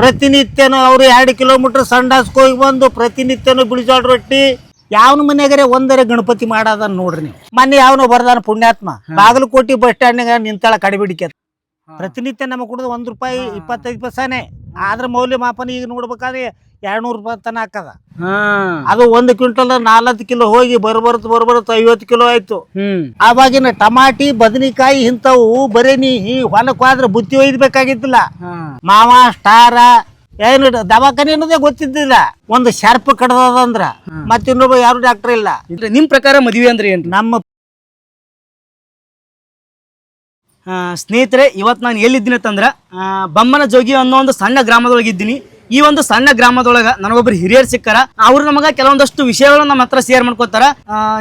ಪ್ರತಿನಿತ್ಯನೂ ಅವ್ರು 2 ಕಿಲೋಮೀಟರ್ ಸಂಡಾಸ್ಗೆ ಹೋಗಿ ಬಂದು ಪ್ರತಿನಿತ್ಯನೂ ಬಿಳಿಜೋಳ ರೊಟ್ಟಿ. ಯಾವನ ಮನೆಯಾಗರೆ ಒಂದರೆ ಗಣಪತಿ ಮಾಡದ ನೋಡ್ರಿ ನೀವು. ಮೊನ್ನೆ ಯಾವನೋ ಬರ್ದಾನ ಪುಣ್ಯಾತ್ಮ, ಬಾಗಲಕೋಟೆ ಬಸ್ ಸ್ಟ್ಯಾಂಡ್ನಾಗ ನಿಂತಾಳ ಕಡಿಬಿಡಿಕೆ. ಪ್ರತಿನಿತ್ಯ ನಮಗೆ ಕುಡಿದು ₹1 25 ಪೈಸಾನೆ. ಆದ್ರ ಮೌಲ್ಯಮಾಪನ ಈಗ ನೋಡ್ಬೇಕಾದ್ರೆ 200 ರೂಪಾಯಿ ತನ ಹಾಕದ. ಅದು 1 ಕ್ವಿಂಟಲ್ 4 ಕಿಲೋ ಹೋಗಿ ಬರ್ಬರ್ತ 50 ಕಿಲೋ ಆಯ್ತು. ಆವಾಗಿನ ಟಮಾಟಿ ಬದನಿಕಾಯಿ ಇಂಥವು ಬರೀ ನೀ ಹೊಲಕ್ಕೆ ಹೋದ್ರೆ ಬುತ್ತಿ ಒಯ್ದಬೇಕಾಗಿದ್ದಿಲ್ಲ. ಮಾವ ಸ್ಟಾರ ಏನು ದವಾಖಾನೆ ಅನ್ನೋದೇ ಗೊತ್ತಿದ್ದಿಲ್ಲ. ಒಂದು ಶಾರ್ಪ್ ಕಡದಂದ್ರ ಮತ್ತೆ ಇನ್ನೊಬ್ಬ ಯಾರು ಡಾಕ್ಟರ್ ಇಲ್ಲ. ನಿಮ್ ಪ್ರಕಾರ ಮದುವೆ ಅಂದ್ರೆ ಏನ್ರಿ? ನಮ್ಮ ಸ್ನೇಹಿತರೆ, ಇವತ್ತು ನಾನು ಎಲ್ಲಿದ್ದೀನಿ ಅಂತಂದ್ರೆ ಬಮ್ಮನ ಜೋಗಿ ಅನ್ನೋ ಒಂದು ಸಣ್ಣ ಗ್ರಾಮದೊಳಗೆ ಇದ್ದೀನಿ. ಈ ಒಂದು ಸಣ್ಣ ಗ್ರಾಮದೊಳಗ ನನಗೊಬ್ರು ಹಿರಿಯರು ಸಿಕ್ಕಾರ. ಅವ್ರು ನಮಗ ಕೆಲವೊಂದಷ್ಟು ವಿಷಯಗಳನ್ನ ನಮ್ಮ ಹತ್ರ ಶೇರ್ ಮಾಡ್ಕೋತಾರ.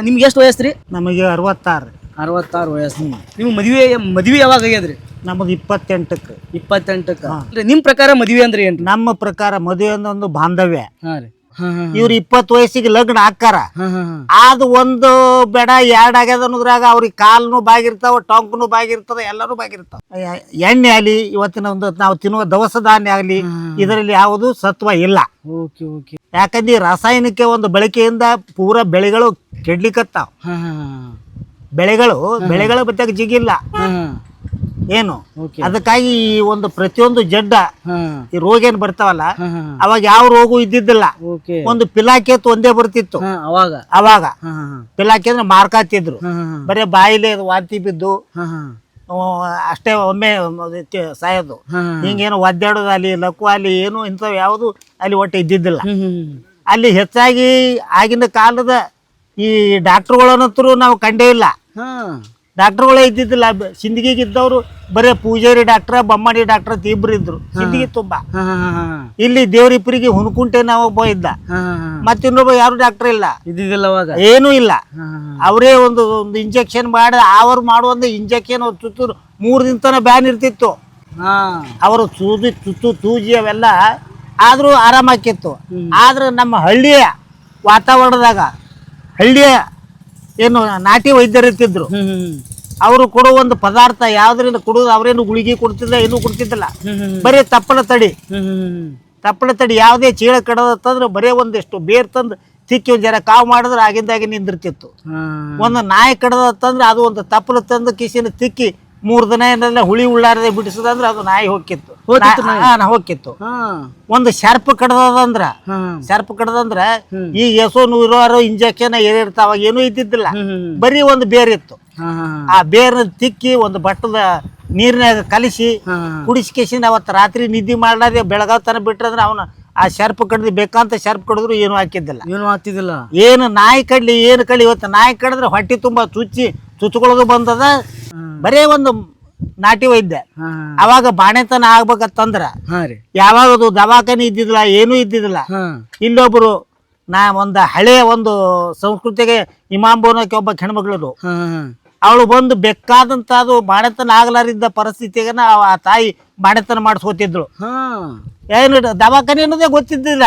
ನಿಮ್ಗೆ ಎಷ್ಟು ವಯಸ್ಸ್ರಿ? ನಮಗೆ 66 ವಯಸ್ಸು. ನೀವು ಮದುವೆ ಯಾವಾಗ ಆಗ್ಯದ್ರಿ? ನಮ್ಮದು 28ಕ್ಕೆ. 28ಕ್ಕೆ. ನಿಮ್ ಪ್ರಕಾರ ಮದುವೆ ಅಂದ್ರೆ ಏನ್ರಿ? ನಮ್ಮ ಪ್ರಕಾರ ಮದುವೆ ಒಂದು ಬಾಂಧವ್ಯ. ಇವ್ರು 20 ವಯಸ್ಸಿಗೆ ಲಗ್ನ ಹಾಕಾರ. ಅದು ಒಂದು ಬೇಡ 2 ಆಗ್ಯದ ಅನ್ನೋದ್ರಾಗ ಅವ್ರಿಗೆ ಕಾಲ್ನು ಬಾಗಿರ್ತಾವ, ಟೊಂಕ್ನು ಬಾಗಿರ್ತದ, ಎಲ್ಲರೂ ಬಾಗಿರ್ತಾವ. ಎಣ್ಣೆ ಆಗ್ಲಿ, ಇವತ್ತಿನ ಒಂದು ನಾವು ತಿನ್ನುವ ದವಸ ಧಾನ್ಯ ಆಗ್ಲಿ, ಇದರಲ್ಲಿ ಯಾವುದು ಸತ್ವ ಇಲ್ಲ. ಯಾಕಂದ್ರೆ ರಾಸಾಯನಿಕ ಒಂದು ಬಳಕೆಯಿಂದ ಪೂರಾ ಬೆಳೆಗಳು ಕೆಡ್ಲಿಕ್ಕತ್ತಾವ. ಬೆಳೆಗಳ ಬತ್ತಾಗ ಜಿಗಿಲ್ಲ ಏನು. ಅದಕ್ಕಾಗಿ ಈ ಒಂದು ಪ್ರತಿಯೊಂದು ಜಡ್ಡ ಈ ರೋಗ ಏನ್ ಬರ್ತಾವಲ್ಲ, ಅವಾಗ ಯಾವ ರೋಗ ಇದ್ದಿದ್ದಿಲ್ಲ. ಒಂದು ಪಿಲಾಕೇತ್ ಒಂದೇ ಬರ್ತಿತ್ತು ಅವಾಗ. ಪಿಲಾಕಿ ಅಂದ್ರೆ ಮಾರ್ಕಾತಿದ್ರು, ಬರೇ ಬಾಯಿಲೆ ವಾಂತಿ ಬಿದ್ದು ಅಷ್ಟೇ ಒಮ್ಮೆ ಸಾಯೋದು. ಹಿಂಗೇನು ಒದ್ದಾಡೋದು ಅಲ್ಲಿ ಲಕ್ಕು ಅಲ್ಲಿ ಏನು ಇಂಥವು ಯಾವುದು ಅಲ್ಲಿ ಒಟ್ಟು ಇದ್ದಿದ್ದಿಲ್ಲ. ಅಲ್ಲಿ ಹೆಚ್ಚಾಗಿ ಆಗಿನ ಕಾಲದ ಈ ಡಾಕ್ಟರ್ಗಳನ್ನಂತರೂ ನಾವು ಕಂಡೇ ಇಲ್ಲ. ಡಾಕ್ಟರ್ಗಳೇ ಇದ್ದಿದ್ದಿಲ್ಲ. ಸಿಂದಗಿಗೆ ಇದ್ದವರು ಬರೇ ಪೂಜಾರಿ ಡಾಕ್ಟ್ರ, ಬೊಮ್ಮಡಿ ಡಾಕ್ಟರ್ ಅಂತ ಇಬ್ರು ಇದ್ರು ಸಿಂದಗಿ ತುಂಬಾ. ಇಲ್ಲಿ ದೇವ್ರಿಬ್ಬರಿಗೆ ಹುಣಕುಂಟೆ ನಾವು ಒಬ್ಬ ಇದ್ದ, ಮತ್ತಿನ್ನೊಬ್ಬ ಯಾರು ಡಾಕ್ಟರ್ ಇಲ್ಲ, ಏನೂ ಇಲ್ಲ. ಅವರೇ ಒಂದು ಇಂಜೆಕ್ಷನ್ ಮಾಡಿ ಅವ್ರು ಮಾಡುವಂತ ಇಂಜೆಕ್ಷನ್ ತುತ್ತು 3 ದಿನ ತನ ಬ್ಯಾನ್ ಇರ್ತಿತ್ತು. ಅವರು ತೂಜಿ ಅವೆಲ್ಲ ಆದ್ರೂ ಆರಾಮಾಕಿತ್ತು. ಆದ್ರೆ ನಮ್ಮ ಹಳ್ಳಿಯ ವಾತಾವರಣದಾಗ ಹಳ್ಳಿಯ ಏನು ನಾಟಿ ವೈದ್ಯರು ಇರ್ತಿದ್ರು. ಅವರು ಕೊಡೋ ಒಂದು ಪದಾರ್ಥ ಯಾವ್ದ್ರಿಂದ ಕೊಡೋದು, ಅವ್ರೇನು ಗುಳಿಗೆ ಕೊಡ್ತಿದ್ದ, ಏನೂ ಕೊಡ್ತಿದ್ದಿಲ್ಲ. ಬರೀ ತಪ್ಪಲ ತಡಿ ಯಾವುದೇ ಚೀಳ ಕಡದಂದ್ರೆ ಬರೇ ಒಂದಿಷ್ಟು ಬೇರ್ ತಂದು ತಿಕ್ಕಿ ಒಂದ್ ಜರ ಕಾವು ಮಾಡಿದ್ರೆ ಆಗಿಂದಾಗೆ ನಿಂದಿರ್ತಿತ್ತು. ಒಂದು ನಾಯಿ ಕಡದಂದ್ರೆ ಅದು ಒಂದು ತಪ್ಪಲ ತಂದು ಕಿಸಿನ ತಿಕ್ಕಿ 3 ದಿನ ಏನೆಲ್ಲ ಹುಳಿ ಉಳ್ಳಾರದೆ ಬಿಡಿಸದಂದ್ರೆ ಅದು ನಾಯಿ ಹೋಗಿತ್ತು. ಒಂದು ಶಾರ್ಪ್ ಕಡದಂದ್ರ ಈಗ ಎಸೋ 100 ಇಂಜೆಕ್ಷನ್ ಏನಿರ್ತಾವ, ಏನೂ ಇದ್ದಿದ್ದಿಲ್ಲ. ಬರೀ ಒಂದು ಬೇರ್ ಇತ್ತು. ಆ ಬೇರ್ನ ತಿಕ್ಕಿ ಒಂದು ಬಟ್ಟದ ನೀರಿನಾಗ ಕಲಿಸಿ ಕುಡಿಸ್ಕೇಸಿಂದ ಅವತ್ತು ರಾತ್ರಿ ನಿದ್ದೆ ಮಾಡ್ಲಾದೆ ಬೆಳಗಾವ್ ತನ ಬಿಟ್ರಂದ್ರೆ ಅವನು ಆ ಶರ್ಪ್ ಕಡ್ದು ಬೇಕಂತ ಶರ್ಪ್ ಕಡಿದ್ರು ಏನು ಹಾಕಿದ್ದಿಲ್ಲ. ಏನು ನಾಯಿ ಕಡ್ಲಿ ಏನು ಕಡ್ಲಿ, ಇವತ್ತು ನಾಯಿ ಕಡಿದ್ರೆ ಹೊಟ್ಟೆ ತುಂಬಾ ಚುಚ್ಕೊಳ್ಳೋದು ಬಂದದ. ಬರೇ ಒಂದು ನಾಟಿ ವೈದ್ಯ. ಅವಾಗ ಬಾಣೆತನ ಆಗ್ಬೇಕಂತಂದ್ರ ಯಾವಾಗ ಅದು ದವಾಖಾನೆ ಇದ್ದಿದ್ದಿಲ್ಲ, ಏನೂ ಇದ್ದಿದ್ದಿಲ್ಲ. ಇಲ್ಲೊಬ್ರು ಒಂದು ಹಳೆಯ ಒಂದು ಸಂಸ್ಕೃತಿಗೆ ಇಮಾಂಬೋನಕ್ಕೆ ಒಬ್ಬ ಹೆಣ್ಮಗಳು, ಅವಳು ಬಂದು ಬೇಕಾದಂತ ಅದು ಬಾಣೆತನ ಆಗ್ಲಾರಿದ್ದ ಪರಿಸ್ಥಿತಿಗೆ ಆ ತಾಯಿ ಬಾಣೆತನ ಮಾಡಿಸ್ಕೊತಿದ್ರು. ಏನು ದವಾಖಾನೆ ಅನ್ನೋದೇ ಗೊತ್ತಿದ್ದಿಲ್ಲ.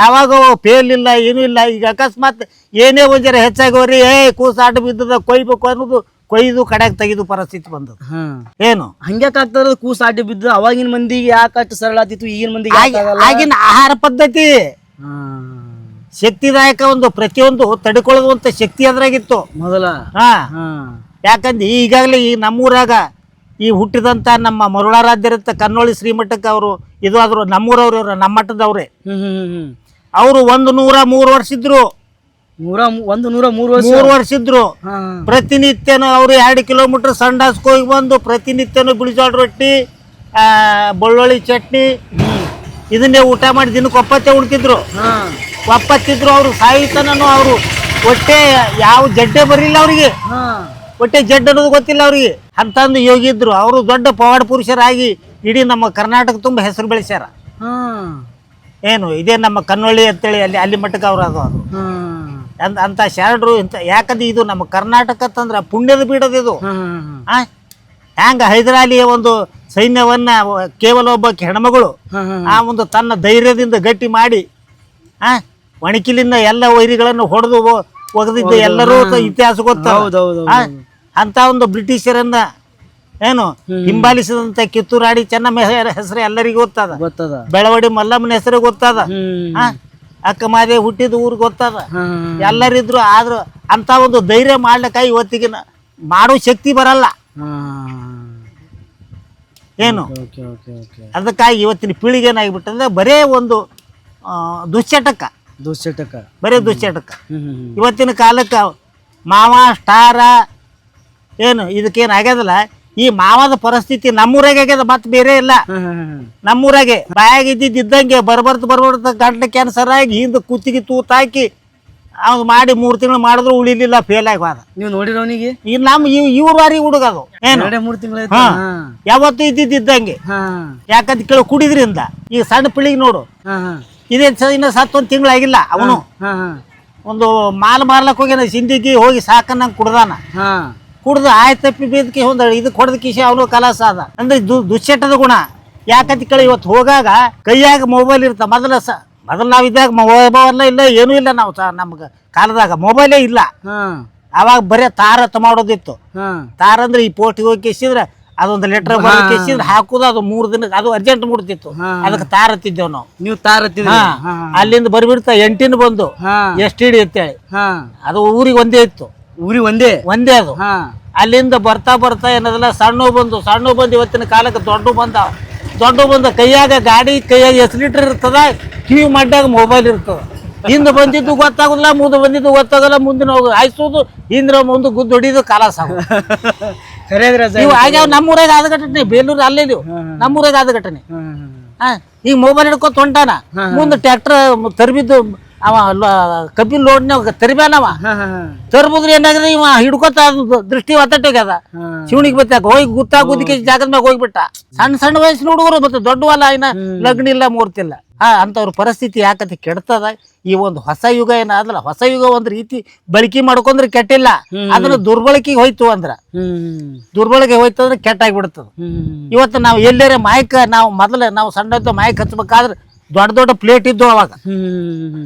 ಯಾವಾಗ ಫೇಲ್ ಇಲ್ಲ, ಏನೂ ಇಲ್ಲ. ಈಗ ಅಕಸ್ಮಾತ್ ಏನೇ ಒಂಜರ ಹೆಚ್ಚಾಗೋರಿ ಕೂಸಾಟ ಬಿದ್ದದ ಕೊಯ್ಬೇಕು ಅನ್ನೋದು ಕೊಯ್ದು ಕಡೆಗೆ ತೆಗೆದು ಪರಿಸ್ಥಿತಿ ಬಂದದ. ಏನು ಹಂಗ್ಯಾಕಾಗ್ತದ? ಕೂಸಾಟಿ ಬಿದ್ದು ಅವಾಗಿನ ಮಂದಿಗೆ ಯಾಕಷ್ಟು ಸರಳ ಆತಿತ್ತು, ಈಗಿನ ಮಂದಿಗೆ ಆಗಿನ ಆಹಾರ ಪದ್ಧತಿ ಶಕ್ತಿದಾಯಕ, ಒಂದು ಪ್ರತಿಯೊಂದು ತಡ್ಕೊಳ್ಳುವಂತ ಶಕ್ತಿ ಅದ್ರಾಗಿತ್ತು ಮೊದಲ. ಯಾಕಂದ್ರೆ ಈಗಾಗಲೇ ಈ ನಮ್ಮೂರಾಗ ಈ ಹುಟ್ಟಿದಂತ ನಮ್ಮ ಮರುಳಾರಾಧ್ಯರಂತ ಕನ್ನೋಳಿ ಶ್ರೀಮಠಕ್ಕೆ ಅವರು ಇದು ಆದ್ರು ನಮ್ಮೂರವ್ರು, ನಮ್ಮ ಮಠದವ್ರೆ. ಅವರು 103 ವರ್ಷ ಇದ್ರು. 103 ವರ್ಷ ಇದ್ರು. ಪ್ರತಿನಿತ್ಯನೂ ಅವ್ರು 2 ಕಿಲೋಮೀಟರ್ ಸಂಡಾಸ್ಗೆ ಹೋಗಿ ಬಂದು ಪ್ರತಿನಿತ್ಯನೂ ಬಿಳಿಜೋಳ ರೊಟ್ಟಿ, ಬೆಳ್ಳುಳ್ಳಿ ಚಟ್ನಿ ಇದನ್ನೇ ಊಟ ಮಾಡಿ ದಿನಕ್ಕೆ ಒಪ್ಪತ್ತೆ ಉಣ್ತಿದ್ರು. ಅವ್ರು ಸಾಯಿತನೂ ಅವರು ಹೊಟ್ಟೆ ಯಾವ ಜಡ್ಡೆ ಬರಲಿಲ್ಲ ಅವ್ರಿಗೆ. ಹೊಟ್ಟೆ ಜಡ್ ಅನ್ನೋದು ಗೊತ್ತಿಲ್ಲ ಅವ್ರಿಗೆ. ಅಂತಂದು ಯೋಗಿದ್ರು. ಅವರು ದೊಡ್ಡ ಪವಾಡ ಪುರುಷರಾಗಿ ಇಡೀ ನಮ್ಮ ಕರ್ನಾಟಕ ತುಂಬ ಹೆಸರು ಬೆಳೆಸ್ಯಾರ. ಏನು ಇದೇ ನಮ್ಮ ಕನ್ನೊಳ್ಳಿ ಅಂತೇಳಿ ಅಲ್ಲಿ ಮಟ್ಟಕ್ಕೆ ಅವ್ರು ಅದು ಅಂತ ಶರಣರು ಇಂಥ. ಯಾಕಂದ್ರೆ ಇದು ನಮ್ಮ ಕರ್ನಾಟಕ ಅಂತಂದ್ರೆ ಪುಣ್ಯದ ಬೀಡದ ಇದು. ಹ್ಯಾಂಗ ಹೈದರಾಲಿಯ ಒಂದು ಸೈನ್ಯವನ್ನ ಕೇವಲ ಒಬ್ಬ ಹೆಣ್ಮಗಳು ಆ ಒಂದು ತನ್ನ ಧೈರ್ಯದಿಂದ ಗಟ್ಟಿ ಮಾಡಿ ಒಣಕಿಲಿಂದ ಎಲ್ಲ ವೈರಿಗಳನ್ನು ಹೊಡೆದು ಒಗೆದಿದ್ದ ಎಲ್ಲರೂ ಇತಿಹಾಸ ಗೊತ್ತ. ಅಂತ ಒಂದು ಬ್ರಿಟಿಷರನ್ನ ಏನು ಹಿಂಬಾಲಿಸಿದಂತ ಕಿತ್ತೂರಾಡಿ ಚೆನ್ನಮ್ಮ ಹೆಸರು ಎಲ್ಲರಿಗೂ ಗೊತ್ತದ. ಬೆಳವಡಿ ಮಲ್ಲಮ್ಮನ ಹೆಸರು ಗೊತ್ತದ. ಅಕ್ಕ ಮಾದೇ ಹುಟ್ಟಿದ ಊರು ಗೊತ್ತದ. ಎಲ್ಲರಿದ್ರು ಆದ್ರೂ ಅಂತ ಒಂದು ಧೈರ್ಯ ಮಾಡ್ಲಿಕ್ಕ ಇವತ್ತಿಗೆ ಮಾಡೋ ಶಕ್ತಿ ಬರಲ್ಲ. ಏನು ಅದಕ್ಕಾಗಿ ಇವತ್ತಿನ ಪೀಳಿಗೆ ಏನಾಗಿಬಿಟ್ಟಂದ್ರೆ ಬರೇ ಒಂದು ದುಶ್ಚಟಕ ಬರೇ ದುಶ್ಚಟಕ. ಇವತ್ತಿನ ಕಾಲಕ್ಕೆ ಮಾವ ಸ್ಟಾರ ಏನು ಇದಕ್ಕೇನು ಆಗ್ಯದಲ್ಲ, ಈ ಮಾವದ ಪರಿಸ್ಥಿತಿ ನಮ್ಮೂರಾಗೆ ಆಗ್ಯದ, ಮತ್ತೆ ಬೇರೆ ಇಲ್ಲ. ನಮ್ಮೂರಾಗೆ ಬಾಯಾಗ ಇದ್ದಂಗೆ ಬರ್ಬರ್ತ ಗಂಟ್ಲ ಕ್ಯಾನ್ಸರ್ ಆಗಿ ಹಿಂದೆ ಕುತ್ತಿಗೆ ತೂತಾಕಿ ಅವ್ನು ಮಾಡಿ 3 ತಿಂಗಳು ಮಾಡಿದ್ರು ಉಳಿಲಿಲ್ಲ, ಫೇಲ್ ಆಗಿ ಹೋದ. ನೀವು ನೋಡಿರೋನಿಗೆ ಈಗ ನಮ್ಮ ಇವ್ರ ಬಾರಿ ಹುಡುಗದು ಏನು 3 ತಿಂಗಳ ಯಾವತ್ತು ಇದ್ದಂಗೆ. ಯಾಕಂತ ಕೇಳಿ ಕುಡಿದ್ರಿಂದ ಈಗ ಸಣ್ಣ ಪೀಳಿಗೆ ನೋಡು, ಇದೇ ಇನ್ನ 1 ತಿಂಗಳಾಗಿಲ್ಲ. ಅವನು ಒಂದು ಮಾಲ್ ಮಾರ್ಲಕ್ ಹೋಗ್ಯಾನ, ಸಿಂಧಿಗೆ ಹೋಗಿ ಸಾಕನ್ನಂಗೆ ಕುಡ್ದಾನ. ಕುಡ್ದು ಆಯ್ತಪ್ಪಿ ಬೇದಕ್ಕೆ ಒಂದು ಇದಕ್ಕೆ ಹೊಡೆದ ಕಿಶಿ ಅವನು ಕಲಾಸ ಅದ. ಅಂದ್ರೆ ದುಶ್ಚಟದ ಗುಣ. ಯಾಕಂತ ಕೇಳಿ ಇವತ್ತು ಹೋಗಾಗ ಕೈಯಾಗ ಮೊಬೈಲ್ ಇರ್ತ. ಮೊದಲು ನಾವಿದ್ದಾಗ ಮೊಬೈಲ್ ಇಲ್ಲ, ಏನೂ ಇಲ್ಲ. ನಾವು ನಮ್ಗೆ ಕಾಲದಾಗ ಮೊಬೈಲೇ ಇಲ್ಲ. ಅವಾಗ ಬರೇ ತಾರತ್ ಮಾಡೋದಿತ್ತು. ತಾರ ಅಂದ್ರೆ ಈ ಪೋಸ್ಟಿಗೆ ಹೋಗಿ ಕಿಸಿದ್ರೆ ಅದೊಂದು ಲೆಟರ್ ಬರೋ ಕಿಸಿದ್ರೆ ಹಾಕುದು, ಅದು 3 ದಿನಕ್ಕೆ ಅದು ಅರ್ಜೆಂಟ್ ಮುಡ್ತಿತ್ತು. ಅದಕ್ಕೆ ತಾರ ಹತ್ತಿದ್ದೇವ್ ನಾವು. ನೀವು ತಾರ ಅಲ್ಲಿಂದ ಬರ್ಬಿಡ್ತಾ 8 ಬಂದು STD ಅಂತೇಳಿ ಅದು ಊರಿಗೆ ಒಂದೇ ಇತ್ತು. ಒಂದೇ ಅದು. ಅಲ್ಲಿಂದ ಬರ್ತಾ ಏನದಲ್ಲ ಸಣ್ಣ ಬಂದು ಇವತ್ತಿನ ಕಾಲಕ್ಕೆ ದೊಡ್ಡ ಬಂದ ಕೈಯಾಗ ಗಾಡಿ ಕೈಯಾಗ ಎಸ್ಲಿಟರ್ ಇರ್ತದ, ಕಿವಿ ಮಾಡ್ಯಾಗ ಮೊಬೈಲ್ ಇರ್ತದ. ಹಿಂದೆ ಬಂದಿದ್ದು ಗೊತ್ತಾಗುದಿಲ್ಲ, ಮುಂದೆ ಬಂದಿದ್ದು ಗೊತ್ತಾಗಲ್ಲ. ಮುಂದಿನ ಹಾಯ್ಸೋದು, ಹಿಂದ್ರ ಮುಂದೆ ಗುದ್ದು ಹೊಡಿದು ಕಲಾಸ ಇವು ಆಗ್ಯಾವ. ನಮ್ಮೂರಾಗ ಆದ ಘಟನೆ, ಬೇಲೂರು ಅಲ್ಲೇ ನೀವು ನಮ್ಮೂರಾಗ ಆದ ಘಟನೆ. ಈಗ ಮೊಬೈಲ್ ಹಿಡ್ಕೊತ ಹೊಂಟಾನ, ಮುಂದೆ ಟ್ರ್ಯಾಕ್ಟರ್ ತರ್ಬಿದ್ದು ಅವ ಕಬ್ಬಿನ ಲೋಡ್ನಾಗ ತರ್ಬ್ಯಾನವ. ತರ್ಬುದ್ರೆ ಏನಾಗ್ರಿ ಇವ ಹಿಡ್ಕೊತ ದೃಷ್ಟಿ ಒತ್ತಟ್ಟೋಗ್ಯದ. ಶಿವಣಿಗೆ ಬತ್ತಾಕ ಹೋಗಿ ಗುದ್ದಿಕೆ ಜಾಗದ ಮ್ಯಾಗ ಹೋಗ್ಬಿಟ್ಟ. ಸಣ್ಣ ವಯಸ್ಸಿನ ಹುಡುಗರು ಮತ್ತೆ ದೊಡ್ಡವಲ್ಲ, ಇನ್ನ ಲಗ್ನ ಇಲ್ಲ, ಮೂರ್ತಿಲ್ಲ. ಅಂತವ್ರ ಪರಿಸ್ಥಿತಿ ಯಾಕಂತ ಕೆಡ್ತದ. ಈ ಒಂದು ಹೊಸ ಯುಗ ಏನಾದ್ರಲ್ಲ, ಹೊಸ ಯುಗ ಒಂದ್ ರೀತಿ ಬಳಕೆ ಮಾಡ್ಕೊಂಡ್ರೆ ಕೆಟ್ಟಿಲ್ಲ. ಅದನ್ನ ದುರ್ಬಳಕೆಗೆ ಹೋಯ್ತು ಅಂದ್ರೆ ಕೆಟ್ಟಾಗ್ಬಿಡ್ತದ. ಇವತ್ತು ನಾವು ಎಲ್ಲೇರೆ ಮಾಯಕ ನಾವು ಸಣ್ಣ ಮಾಯಕ್ ಹಚ್ಬೇಕಾದ್ರೆ ದೊಡ್ಡ ಪ್ಲೇಟ್ ಇದ್ದು ಅವಾಗ.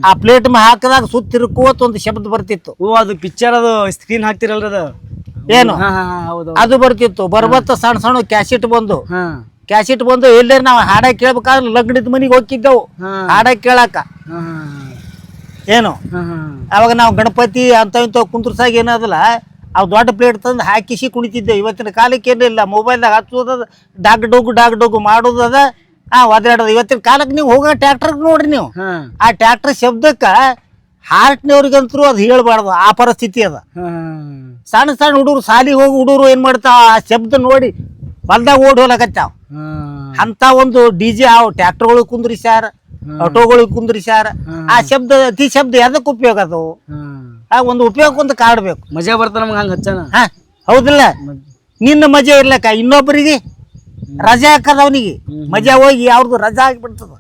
ಆ ಪ್ಲೇಟ್ ಹಾಕದಾಗ ಸುತ್ತಿರ್ಕೋತ್ ಒಂದು ಶಬ್ದ ಬರ್ತಿತ್ತು. ಅದು ಪಿಕ್ಚರ್ ಅದು ಸ್ಕ್ರೀನ್ ಹಾಕ್ತಿರಲ್ರ ಅದು ಏನು ಅದು ಬರ್ತಿತ್ತು. ಬರ್ಬತ್ತ ಸಣ್ಣ ಕ್ಯಾಸೆಟ್ ಬಂದು ಎಲ್ಲೇ ನಾವು ಹಾಡ ಕೇಳ್ಬೇಕಾದ್ರೆ ಲಗ್ನದ ಮನಿಗೆ ಹೋಗಿದ್ದೆವು ಹಾಡ ಕೇಳಾಕ. ಏನು ಅವಾಗ ನಾವು ಗಣಪತಿ ಅಂತ ಕುಂದ್ರಸಾಗ ಏನದಲ್ಲ, ಅವ್ ದೊಡ್ಡ ಪ್ಲೇಟ್ ತಂದು ಹಾಕಿಸಿ ಕುಣಿತಿದ್ದೇವೆ. ಇವತ್ತಿನ ಕಾಲಕ್ಕೆ ಏನಿಲ್ಲ, ಮೊಬೈಲ್ದಾಗ ಹಚ್ಚೋದ, ಡಾಗ್ ಡೋಗು ಮಾಡೋದದ, ಒದಾಡೋದು. ಇವತ್ತಿನ ಕಾಲಕ್ಕೆ ನೀವು ಹೋಗೋ ಟ್ರ್ಯಾಕ್ಟರ್ ನೋಡ್ರಿ ನೀವು, ಆ ಟ್ರ್ಯಾಕ್ಟರ್ ಶಬ್ದಕ್ಕ ಹಾರ್ಟ್ನವ್ರಿಗಂತರೂ ಅದು ಹೇಳ್ಬಾರ್ದು, ಆ ಪರಿಸ್ಥಿತಿ ಅದ. ಸಣ್ಣ ಹುಡುಗರು ಸಾಲಿಗೆ ಹೋಗಿ ಹುಡುಗರು ಏನ್ ಮಾಡ್ತಾವ, ಆ ಶಬ್ದ ನೋಡಿ ಹೊಲ್ದಾಗ ಓಡಿ ಹೋಲಕತ್ತಾವ. ಅಂತ ಒಂದು DJ ಟ್ರ್ಯಾಕ್ಟರ್ಗಳಿಗೆ ಕುಂದ್ರಿಸ್ಯಾರ, ಆಟೋಗಳಿಗೆ ಕುಂದ್ರಿಸ್ಯಾರ. ಆ ಶಬ್ದ ಅತಿ ಶಬ್ದ ಎದಕ್ಕೆ ಉಪಯೋಗ ಅದು? ಒಂದು ಉಪಯೋಗ ಒಂದು ಕಾಡ್ಬೇಕು. ಮಜಾ ಬರ್ತಾನ ನಮ್ಗೆ ಹಂಗ ಹಚ್ಚನ. ಹೌದಿಲ್ಲ, ನಿನ್ನ ಮಜಾ ಇರ್ಲಕ್ಕ ಇನ್ನೊಬ್ಬರಿಗೆ ರಜಾ ಹಾಕದ, ಅವನಿಗೆ ಮಜಾ ಹೋಗಿ ಯಾವ್ದು ರಜಾ ಆಗಿಬಿಡ್ತದ.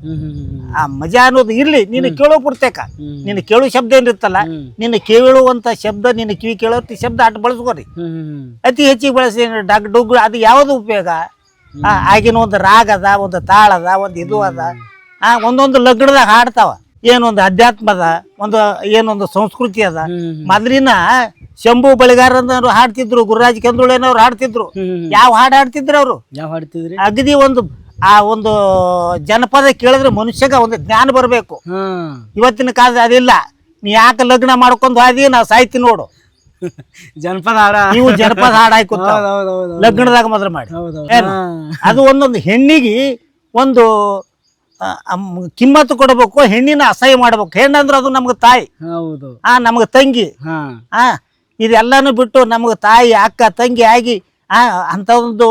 ಆ ಮಜಾ ಅನ್ನೋದು ಇರ್ಲಿ, ನೀನು ಕೇಳೋ ಪುರ್ತೇಕ. ನಿನ್ನ ಕೇಳೋ ಶಬ್ದ ಏನಿರ್ತಲ್ಲ, ನಿನ್ನ ಕೇಳುವಂತ ಶಬ್ದ, ನಿನ್ನ ಕಿವಿ ಕೇಳೋ ಶಬ್ದ ಅಟ್ ಬಳಸ್ಕೋರಿ. ಅತಿ ಹೆಚ್ಚಿಗೆ ಬಳಸಿ ಡಗ್ ಡುಗ್ ಅದು ಯಾವ್ದು ಉಪಯೋಗ? ಆಗಿನ ಒಂದು ರಾಗ ಅದ, ಒಂದು ತಾಳ ಅದ, ಒಂದು ಇದು ಅದ. ಒಂದೊಂದು ಲಗ್ನದಾಗ ಹಾಡ್ತಾವ. ಏನೊಂದು ಅಧ್ಯಾತ್ಮದ ಏನೊಂದು ಸಂಸ್ಕೃತಿ ಅದ. ಮೊದಲಿನ ಶಂಭು ಬಳಿಗಾರನವ್ರು ಹಾಡ್ತಿದ್ರು, ಗುರುರಾಜ್ ಕೆಂದುಳೇನವ್ರು ಹಾಡ್ತಿದ್ರು. ಯಾವ ಹಾಡು ಹಾಡ್ತಿದ್ರು ಅವರು? ಅಗದಿ ಒಂದು ಜನಪದ ಕೇಳಿದ್ರೆ ಮನುಷ್ಯಗ ಒಂದು ಜ್ಞಾನ ಬರ್ಬೇಕು. ಇವತ್ತಿನ ಕಾಲದ ಅದಿಲ್ಲ. ನೀ ಯಾಕೆ ಲಗ್ನ ಮಾಡ್ಕೊಂಡು ಹಾದಿ, ನಾ ಸಾಯ್ತಿ ನೋಡು. ಜನಪದ ಹಾಡ ಇವು ಜನಪದ ಹಾಡು ಹಾಕುತ್ತ ಲಗ್ನದಾಗ ಮೊದಲು ಮಾಡಿ. ಅದು ಒಂದೊಂದು ಹೆಣ್ಣಿಗೆ ಒಂದು ಕಿಮ್ಮತ್ತು ಕೊಡಬೇಕು, ಹೆಣ್ಣಿನ ಅಸಹ್ಯ ಮಾಡ್ಬೇಕು. ಹೆಣ್ಣಂದ್ರೆ ಅದು ನಮ್ಗೆ ತಾಯಿ, ನಮ್ಗೆ ತಂಗಿ. ಇದೆಲ್ಲಾನು ಬಿಟ್ಟು ನಮ್ಗೆ ತಾಯಿ, ಅಕ್ಕ, ತಂಗಿ ಆಗಿ ಅಂತ ಒಂದು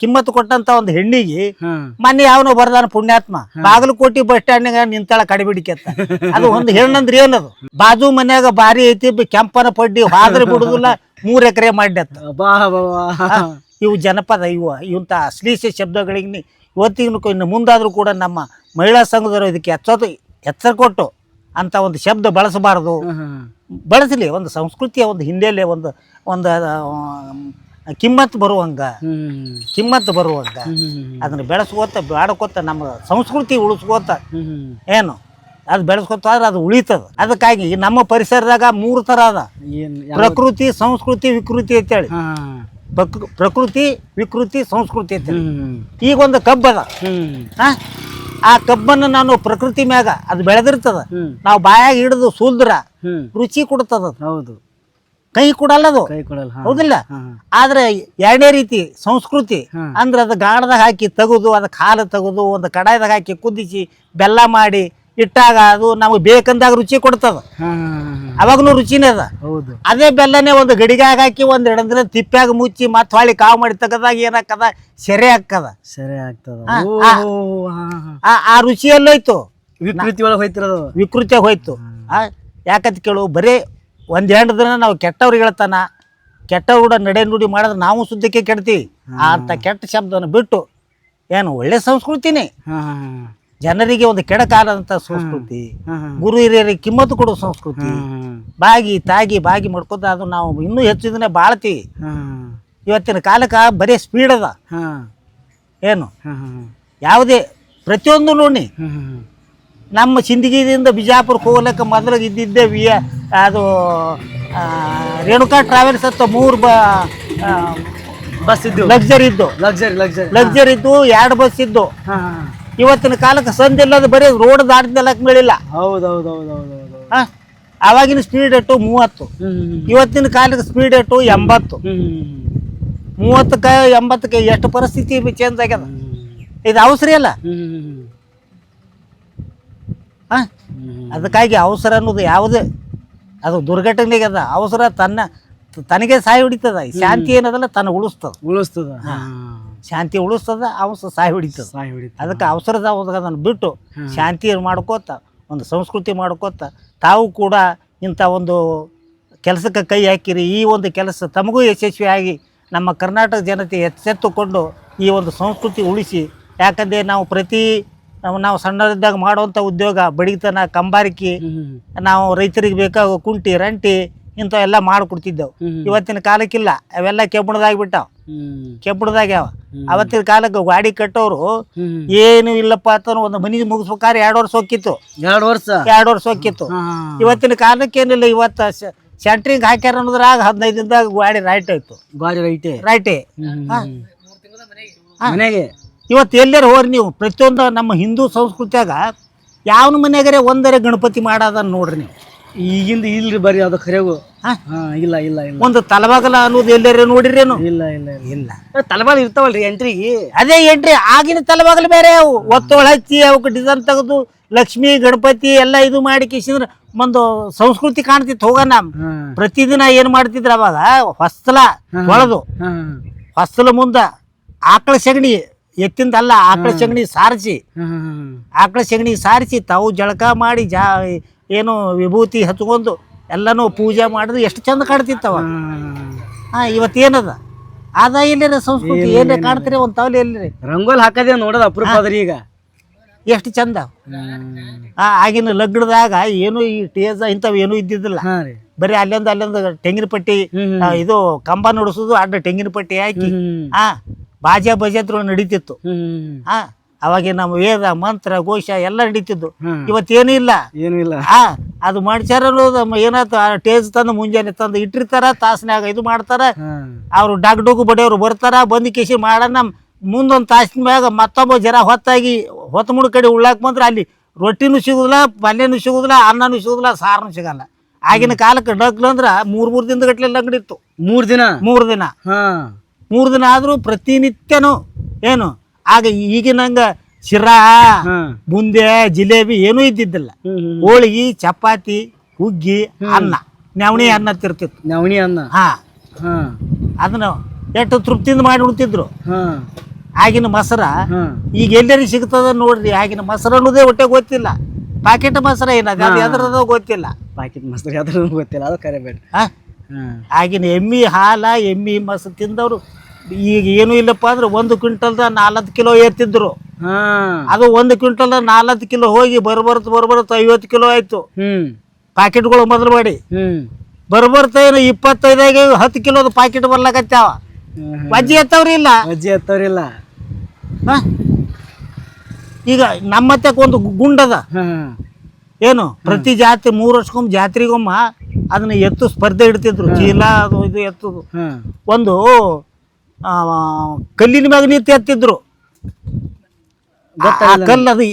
ಕಿಮ್ಮತ್ತು ಕೊಟ್ಟಂತ ಒಂದು ಹೆಣ್ಣಿಗೆ ಮೊನ್ನೆ ಯಾವನೋ ಬರ್ದಾನ ಪುಣ್ಯಾತ್ಮ, ಬಾಗಲಕೋಟೆ ಬಸ್ ಸ್ಟ್ಯಾಂಡ್ನಾಗ ನಿಂತಾಳ ಕಡಿಬಿಡಿಕೆತ್ತ. ಅದು ಒಂದು ಹೆಣ್ಣಂದ್ರೆ ಏನದು? ಬಾಜು ಮನ್ಯಾಗ ಬಾರಿ ಐತಿ, ಕೆಂಪನ ಪಡ್ಡಿ ಹಾದ್ರೆ ಬಿಡುದಿಲ್ಲ, 3 ಎಕರೆ ಮಾಡ್ಯತ್ತ. ಇವು ಜನಪದ, ಇವಂತ ಅಶ್ಲೀಷ ಶಬ್ದಗಳಿಗೆ ಇವತ್ತಿಗೂ ಇನ್ನು ಮುಂದಾದ್ರೂ ಕೂಡ ನಮ್ಮ ಮಹಿಳಾ ಸಂಘದವರು ಇದಕ್ಕೆ ಎಚ್ಚರ ಕೊಟ್ಟು ಅಂತ ಒಂದು ಶಬ್ದ ಬಳಸಬಾರದು. ಬಳಸಲಿ, ಒಂದು ಸಂಸ್ಕೃತಿಯ ಒಂದು ಹಿನ್ನೆಲೆ, ಒಂದು ಕಿಮ್ಮತ್ತು ಬರುವಂಗ ಅದನ್ನ ಬೆಳೆಸ್ಕೋತ ಬಾಡ್ಕೋತ ನಮ್ಮ ಸಂಸ್ಕೃತಿ ಉಳಿಸ್ಕೋತ ಏನು ಅದು ಬೆಳೆಸ್ಕೊತಾದ್ರೆ ಅದು ಉಳಿತದ. ಅದಕ್ಕಾಗಿ ನಮ್ಮ ಪರಿಸರದಾಗ 3 ಥರ ಅದ: ಪ್ರಕೃತಿ, ಸಂಸ್ಕೃತಿ, ವಿಕೃತಿ ಅಂತೇಳಿ. ಪ್ರಕೃತಿ ವಿಕೃತಿ ಸಂಸ್ಕೃತಿ ಅಂತ. ಈಗ ಒಂದು ಕಬ್ಬದ, ಆ ಕಬ್ಬನ್ನು ನಾನು ಪ್ರಕೃತಿ ಮ್ಯಾಗ ಅದು ಬೆಳೆದಿರ್ತದ, ನಾವು ಬಾಯಾಗ ಹಿಡಿದು ಸುಲ್ದ್ರ ರುಚಿ ಕೊಡ್ತದ. ಹೌದು, ಕೈ ಕೊಡಲ್ಲ ಅದು, ಕೈ ಕೊಡಲ್ಲ. ಹೌದಿಲ್ಲ. ಆದ್ರೆ ಎರಡನೇ ರೀತಿ ಸಂಸ್ಕೃತಿ ಅಂದ್ರೆ ಅದು ಗಾಣದಾಗ ಹಾಕಿ ತೆಗೆದು ಅದಕ್ಕೆ ಹಾಲು ತೆಗೆದು ಒಂದು ಕಡಾಯಿದಾಗ ಹಾಕಿ ಕುದಿಸಿ ಬೆಲ್ಲ ಮಾಡಿ ಇಟ್ಟಾಗ ಅದು ನಮಗೆ ಬೇಕಂದಾಗ ರುಚಿ ಕೊಡ್ತದ. ಅವಾಗನು ರುಚಿನೇ ಅದ. ಹೌದು, ಅದೇ ಅದೇ ಬೆಲ್ಲನೇ ಒಂದು ಗಡಿಗಾಗ ಹಾಕಿ ಒಂದ್ 2 ದಿನ ತಿಪ್ಪ್ಯಾಗ ಮುಚ್ಚಿ ಮತ್ತೆ ಹೊಳ್ಳಿ ಕಾವು ಮಾಡಿ ತೆಗದಾಗ ಏನಾಕದ, ಸೆರೆ ಹಾಕದ. ಸರಿ ಆಗ್ತದ. ಆ ರುಚಿ ಎಲ್ಲೋಯ್ತು, ವಿಕೃತಿ ಒಳಗೆ ಹೋಯ್ತಿರೋದು, ವಿಕೃತಿಯಾಗ ಹೋಯ್ತು. ಯಾಕಂತ ಕೇಳು, ಬರೀ 1-2 ದಿನ ನಾವು ಕೆಟ್ಟವ್ರಿಗೆ ಹೇಳ್ತಾನ, ಕೆಟ್ಟವ್ರು ಕೂಡ ನಡೆ ನುಡಿ ಮಾಡಿದ್ರೆ ನಾವು ಸುದ್ದಕ್ಕೆ ಕೆಡ್ತೀವಿ. ಅಂತ ಕೆಟ್ಟ ಶಬ್ದವನ್ನು ಬಿಟ್ಟು ಏನು ಒಳ್ಳೆ ಸಂಸ್ಕೃತಿನೇ, ಜನರಿಗೆ ಒಂದು ಕೆಡಕಾಲದಂತ ಸಂಸ್ಕೃತಿ, ಗುರು ಹಿರಿಯರಿಗೆ ಕಿಮ್ಮತ್ತು ಕೊಡೋ ಸಂಸ್ಕೃತಿ, ಬಾಗಿ ತಾಗಿ ಬಾಗಿ ಮಾಡ್ಕೋತ ಅದು ನಾವು ಇನ್ನೂ ಹೆಚ್ಚು ದಿನ ಬಾಳ್ತೀವಿ. ಇವತ್ತಿನ ಕಾಲಕ್ಕೆ ಬರೀ ಸ್ಪೀಡ್ ಅದ. ಏನು ಯಾವುದೇ ಪ್ರತಿಯೊಂದು ನೋಡಿ, ನಮ್ಮ ಸಿಂದಗಿಯಿಂದ ಬಿಜಾಪುರಕ್ಕೆ ಹೋಗ್ಲಿಕ್ಕೆ ಮೊದಲಿಗೆ ಇದ್ದಿದ್ದೆ ಅದು ರೇಣುಕಾ ಟ್ರಾವೆಲ್ಸ್ ಅಂತ 3 ಬಸ್ ಇದ್ದು, ಲಕ್ಸರಿ ಇದ್ದು, ಲಕ್ಸರಿ ಇದ್ದು 2 ಬಸ್ ಇದ್ದು. ಇವತ್ತಿನ ಕಾಲಕ್ಕೆ ಸಂದಿಲ್ಲದ ಬರೀ ರೋಡ್ ದಾಟಿದೆಲ್ಲಕ್ಕೆ ಮೇಳಿಲ್ಲ. ಅವಾಗಿನ ಸ್ಪೀಡ್ ಏಟು 30, ಇವತ್ತಿನ ಕಾಲಕ್ಕೆ ಸ್ಪೀಡ್ ಏಟು 80. 30ಕ್ಕೆ 80ಕ್ಕೆ ಎಷ್ಟು ಪರಿಸ್ಥಿತಿ ಚೇಂಜ್ ಆಗ್ಯದ. ಇದು ಅವಸರ ಅಲ್ಲ. ಅದಕ್ಕಾಗಿ ಅವಸರ ಅನ್ನೋದು ಯಾವುದೇ ಅದು ದುರ್ಘಟನೆಗೆ ಅದ. ಅವಸರ ತನಗೆ ಸಾಯಿ ಹೊಡಿತದ. ಶಾಂತಿ ಏನದಲ್ಲ ತನ್ನ ಉಳಿಸ್ತದ. ಶಾಂತಿ ಉಳಿಸ್ತದ, ಅವಸರ ಸಾಯಿ ಹೊಡಿತದ. ಅದಕ್ಕೆ ಅವಸರದ ಅದನ್ನು ಬಿಟ್ಟು ಶಾಂತಿ ಮಾಡ್ಕೋತ ಒಂದು ಸಂಸ್ಕೃತಿ ಮಾಡ್ಕೋತ ತಾವು ಕೂಡ ಇಂಥ ಒಂದು ಕೆಲಸಕ್ಕೆ ಕೈ ಹಾಕಿರಿ. ಈ ಒಂದು ಕೆಲಸ ತಮಗೂ ಯಶಸ್ವಿಯಾಗಿ ನಮ್ಮ ಕರ್ನಾಟಕ ಜನತೆ ಎಚ್ಚೆತ್ತುಕೊಂಡು ಈ ಒಂದು ಸಂಸ್ಕೃತಿ ಉಳಿಸಿ. ಯಾಕಂದರೆ ನಾವು ಸಣ್ಣದಿದ್ದಾಗ ಮಾಡುವಂಥ ಉದ್ಯೋಗ ಬಡಿತನ, ಕಂಬಾರಿಕೆ, ನಾವು ರೈತರಿಗೆ ಬೇಕಾಗೋ ಕುಂಟಿ ರಂಟಿ ಇಂಥವೆಲ್ಲ ಮಾಡಿಕೊಡ್ತಿದ್ದೆವು. ಇವತ್ತಿನ ಕಾಲಕ್ಕಿಲ್ಲ, ಅವೆಲ್ಲ ಕೆಬ್ಬಣದಾಗಿಬಿಟ್ಟಾವ, ಕೆಬ್ಬಣದಾಗ್ಯಾವ. ಅವತ್ತಿನ ಕಾಲಕ್ಕೆ ಗಾಡಿ ಕಟ್ಟೋರು ಏನು ಇಲ್ಲಪ್ಪ ಅಂತ ಒಂದು ಮನೆ ಮುಗಿಸ್ಬೇಕಾದ್ರೆ 2 ವರ್ಷ ಹೋಗಿತ್ತು, 2 ವರ್ಷ ಹೋಗಿತ್ತು. ಇವತ್ತಿನ ಕಾಲಕ್ಕೆ ಏನಿಲ್ಲ, ಇವತ್ತು ಸೆಂಟ್ರಿಂಗ್ ಹಾಕ್ಯಾರ ಅನ್ನೋದ್ರಾಗ 15 ದಿನದಾಗ ಗಾಡಿ ರೈಟೇ. ಇವತ್ತು ಎಲ್ಲರೂ ಹೋರಿ ನೀವು ಪ್ರತಿಯೊಂದು ನಮ್ಮ ಹಿಂದೂ ಸಂಸ್ಕೃತಿಯಾಗ ಯಾವ ಮನೆಯಾಗರೆ ಒಂದರೆ ಗಣಪತಿ ಮಾಡೋದನ್ನ ನೋಡ್ರಿ ನೀವು. ಈಗಿಂದ ಇಲ್ರಿ ಬರ್ರಿ ಅದು ಖರೆಗೂ. ಇಲ್ಲ ಇಲ್ಲ ಇಲ್ಲ, ಒಂದು ತಲಬಾಗಲ ಅನ್ನೋದು ಎಲ್ಲರೂ ನೋಡಿರೇನು? ಇಲ್ಲ ಇಲ್ಲ ಇಲ್ಲ, ತಲಬಾಗಲ ಇರ್ತಾವಲ್ರಿ ಎಂಟ್ರಿಗೆ. ಅದೇ ಎಂಟ್ರಿ ಆಗಿನ ತಲಬಾಗಲು ಬೇರೆ, ಅವು ಒತ್ತೊಳ ಹಚ್ಚಿ ಅವಕ್ಕೆ ಡಿಸೈನ್ ತೆಗೆದು ಲಕ್ಷ್ಮಿ ಗಣಪತಿ ಎಲ್ಲ ಇದು ಮಾಡಿ ಕಿಸಿದ್ರೆ ಒಂದು ಸಂಸ್ಕೃತಿ ಕಾಣ್ತಿತ್ತು. ಹೋಗೋಣ ಪ್ರತಿದಿನ ಏನ್ ಮಾಡ್ತಿದ್ರ ಅವಾಗ, ಹೊಸ್ತಲ ಹೊಳದು ಹೊಸ್ತಲ ಮುಂದ ಆಕಳ ಸಗಣಿ, ಎತ್ತಿಂದಲ್ಲ ಆಕಳ ಸಗಣಿ ಸಾರಿಸಿ ತಾವು ಜಳಕ ಮಾಡಿ ಏನು ವಿಭೂತಿ ಹಚ್ಕೊಂಡು ಎಲ್ಲನೂ ಪೂಜೆ ಮಾಡಿದ್ರೆ ಎಷ್ಟು ಚಂದ ಕಾಣ್ತಿತ್ತವ. ಇವತ್ತೇನದ ಅದ ಎಲ್ಲಿರ ಸಂಸ್ಕೃತಿ ಏನೇ ಕಾಣ್ತೀರಿ ಒಂದು ತಾವಲಿ ಎಲ್ಲಿರಿ ರಂಗೋಲಿ ಹಾಕದೇ ನೋಡೋದು ಅಪರೂಪ ಅದ್ರಿ. ಈಗ ಎಷ್ಟು ಚಂದ. ಆಗಿನ ಲಗ್ನದಾಗ ಏನು ಈ ಟೇಜ ಇಂಥವು ಏನೂ ಇದ್ದಿದ್ದಿಲ್ಲ. ಬರೀ ಅಲ್ಲೊಂದು ತೆಂಗಿನ ಪಟ್ಟಿ ಇದು ಕಂಬ ನುಡಿಸೋದು, ಅಡ್ಡ ತೆಂಗಿನ ಪಟ್ಟಿ ಹಾಕಿ ಬಾಜೆ ಬಜೆದ್ರು ನಡೀತಿತ್ತು. ಅವಾಗ ನಮ್ಮ ವೇದ ಮಂತ್ರ ಘೋಷ ಎಲ್ಲ ನಡೀತಿದ್ದು. ಇವತ್ತೇನು ಇಲ್ಲ. ಅದು ಮಾಡ್ಸ್ಯಾರ ಅನ್ನೋದು ಏನಾಯ್ತು, ಆ ಟೇಜ್ ತಂದು ಮುಂಜಾನೆ ತಂದು ಇಟ್ಟಿರ್ತಾರ, ತಾಸನ್ಯಾಗ ಇದು ಮಾಡ್ತಾರ. ಅವ್ರು ಡಾಗು ಬಡಿಯವ್ರು ಬರ್ತಾರ, ಬಂದು ಕೇಸಿ ಮಾಡೋಣ. ಮುಂದೊಂದು ತಾಸಿನ ಮ್ಯಾಗ ಮತ್ತೊಬ್ಬ ಜರ ಹೊತ್ತ ಮುಡ ಕಡೆ ಉಳ್ಳಾಕ್ ಬಂದ್ರೆ ಅಲ್ಲಿ ರೊಟ್ಟಿನೂ ಸಿಗುದಿಲ್ಲ, ಪಲ್ಯನೂ ಸಿಗುದಿಲ್ಲ, ಅನ್ನನೂ ಸಿಗುದಿಲ್ಲ, ಸಾರನೂ ಸಿಗಲ್ಲ. ಆಗಿನ ಕಾಲಕ್ಕೆ ಡಗ್ಲಂದ್ರ 3 ದಿನದ ಗಟ್ಲೆ ಲಂಗಡಿತ್ತು. 3 ದಿನ ಆದ್ರೂ ಪ್ರತಿನಿತ್ಯನು ಏನು ಆಗ ಈಗಿನಂಗ ಶಿರಾ ಬುಂದೆ ಜಿಲೇಬಿ ಏನೂ ಇದ್ದಿದ್ದಿಲ್ಲ. ಹೋಳಿಗೆ ಚಪಾತಿ ಹುಗ್ಗಿ ಅನ್ನ, ನವಣಿ ಅನ್ನ ತಿರ್ತಿತ್ತು. ಅದನ್ನ ಎಷ್ಟು ತೃಪ್ತಿಯಿಂದ ಮಾಡಿ ಉಣ್ತಿದ್ರು. ಆಗಿನ ಮೊಸರ ಈಗ ಎಲ್ಲರಿಗೆ ಸಿಗ್ತದ ನೋಡ್ರಿ. ಆಗಿನ ಮೊಸರು ಅನ್ನೋದೇ ಹೊಟ್ಟೆ ಗೊತ್ತಿಲ್ಲ. ಪ್ಯಾಕೆಟ್ ಮೊಸರ ಏನದ ಎದ್ರದ ಗೊತ್ತಿಲ್ಲ. ಪ್ಯಾಕೆಟ್ ಮೊಸರು ಯಾವ್ದು ಗೊತ್ತಿಲ್ಲ, ಅದು ಕರೆ ಬೇಡ. ಆಗಿನ ಎಮ್ಮಿ ಹಾಲ ಎಮ್ಮಿ ಮೊಸರು ತಿಂದವ್ರು ಈಗ ಏನು ಇಲ್ಲಪ್ಪ ಅಂದ್ರೆ 1 ಕ್ವಿಂಟಲ್ದ 4 ಕಿಲೋ ಏರ್ತಿದ್ರು. ಅದು 1 ಕ್ವಿಂಟಲ್ದ 4 ಕಿಲೋ ಹೋಗಿ ಬರ್ಬರ್ತ 50 ಕಿಲೋ ಆಯ್ತು. ಪ್ಯಾಕೆಟ್ಗಳು ಮೊದಲು ಮಾಡಿ ಬರ್ಬರ್ತ ಏನು 25 10 ಕಿಲೋದ ಪ್ಯಾಕೆಟ್ ಬರ್ಲಾಕತ್ಯಾವ. ಅಜ್ಜಿ ಎತ್ತವ್ರಿ ಇಲ್ಲ. ಈಗ ನಮ್ಮತ್ತಕ್ಕೆ ಒಂದು ಗುಂಡದ ಏನು ಪ್ರತಿ ಜಾತಿ 3 ವರ್ಷಕ್ಕೊಮ್ಮೆ ಜಾತ್ರೆಗೊಮ್ಮ ಅದನ್ನ ಎತ್ತು ಸ್ಪರ್ಧೆ ಇಡ್ತಿದ್ರು. ಚೀಲ ಅದು ಇದು ಎತ್ತುದು. ಒಂದು ಕಲ್ಲಿನ ಮ್ಯಾಗ ನಿಂತು ಎತ್ತಿದ್ರು. ಆ ಕಲ್ಲು ಅದು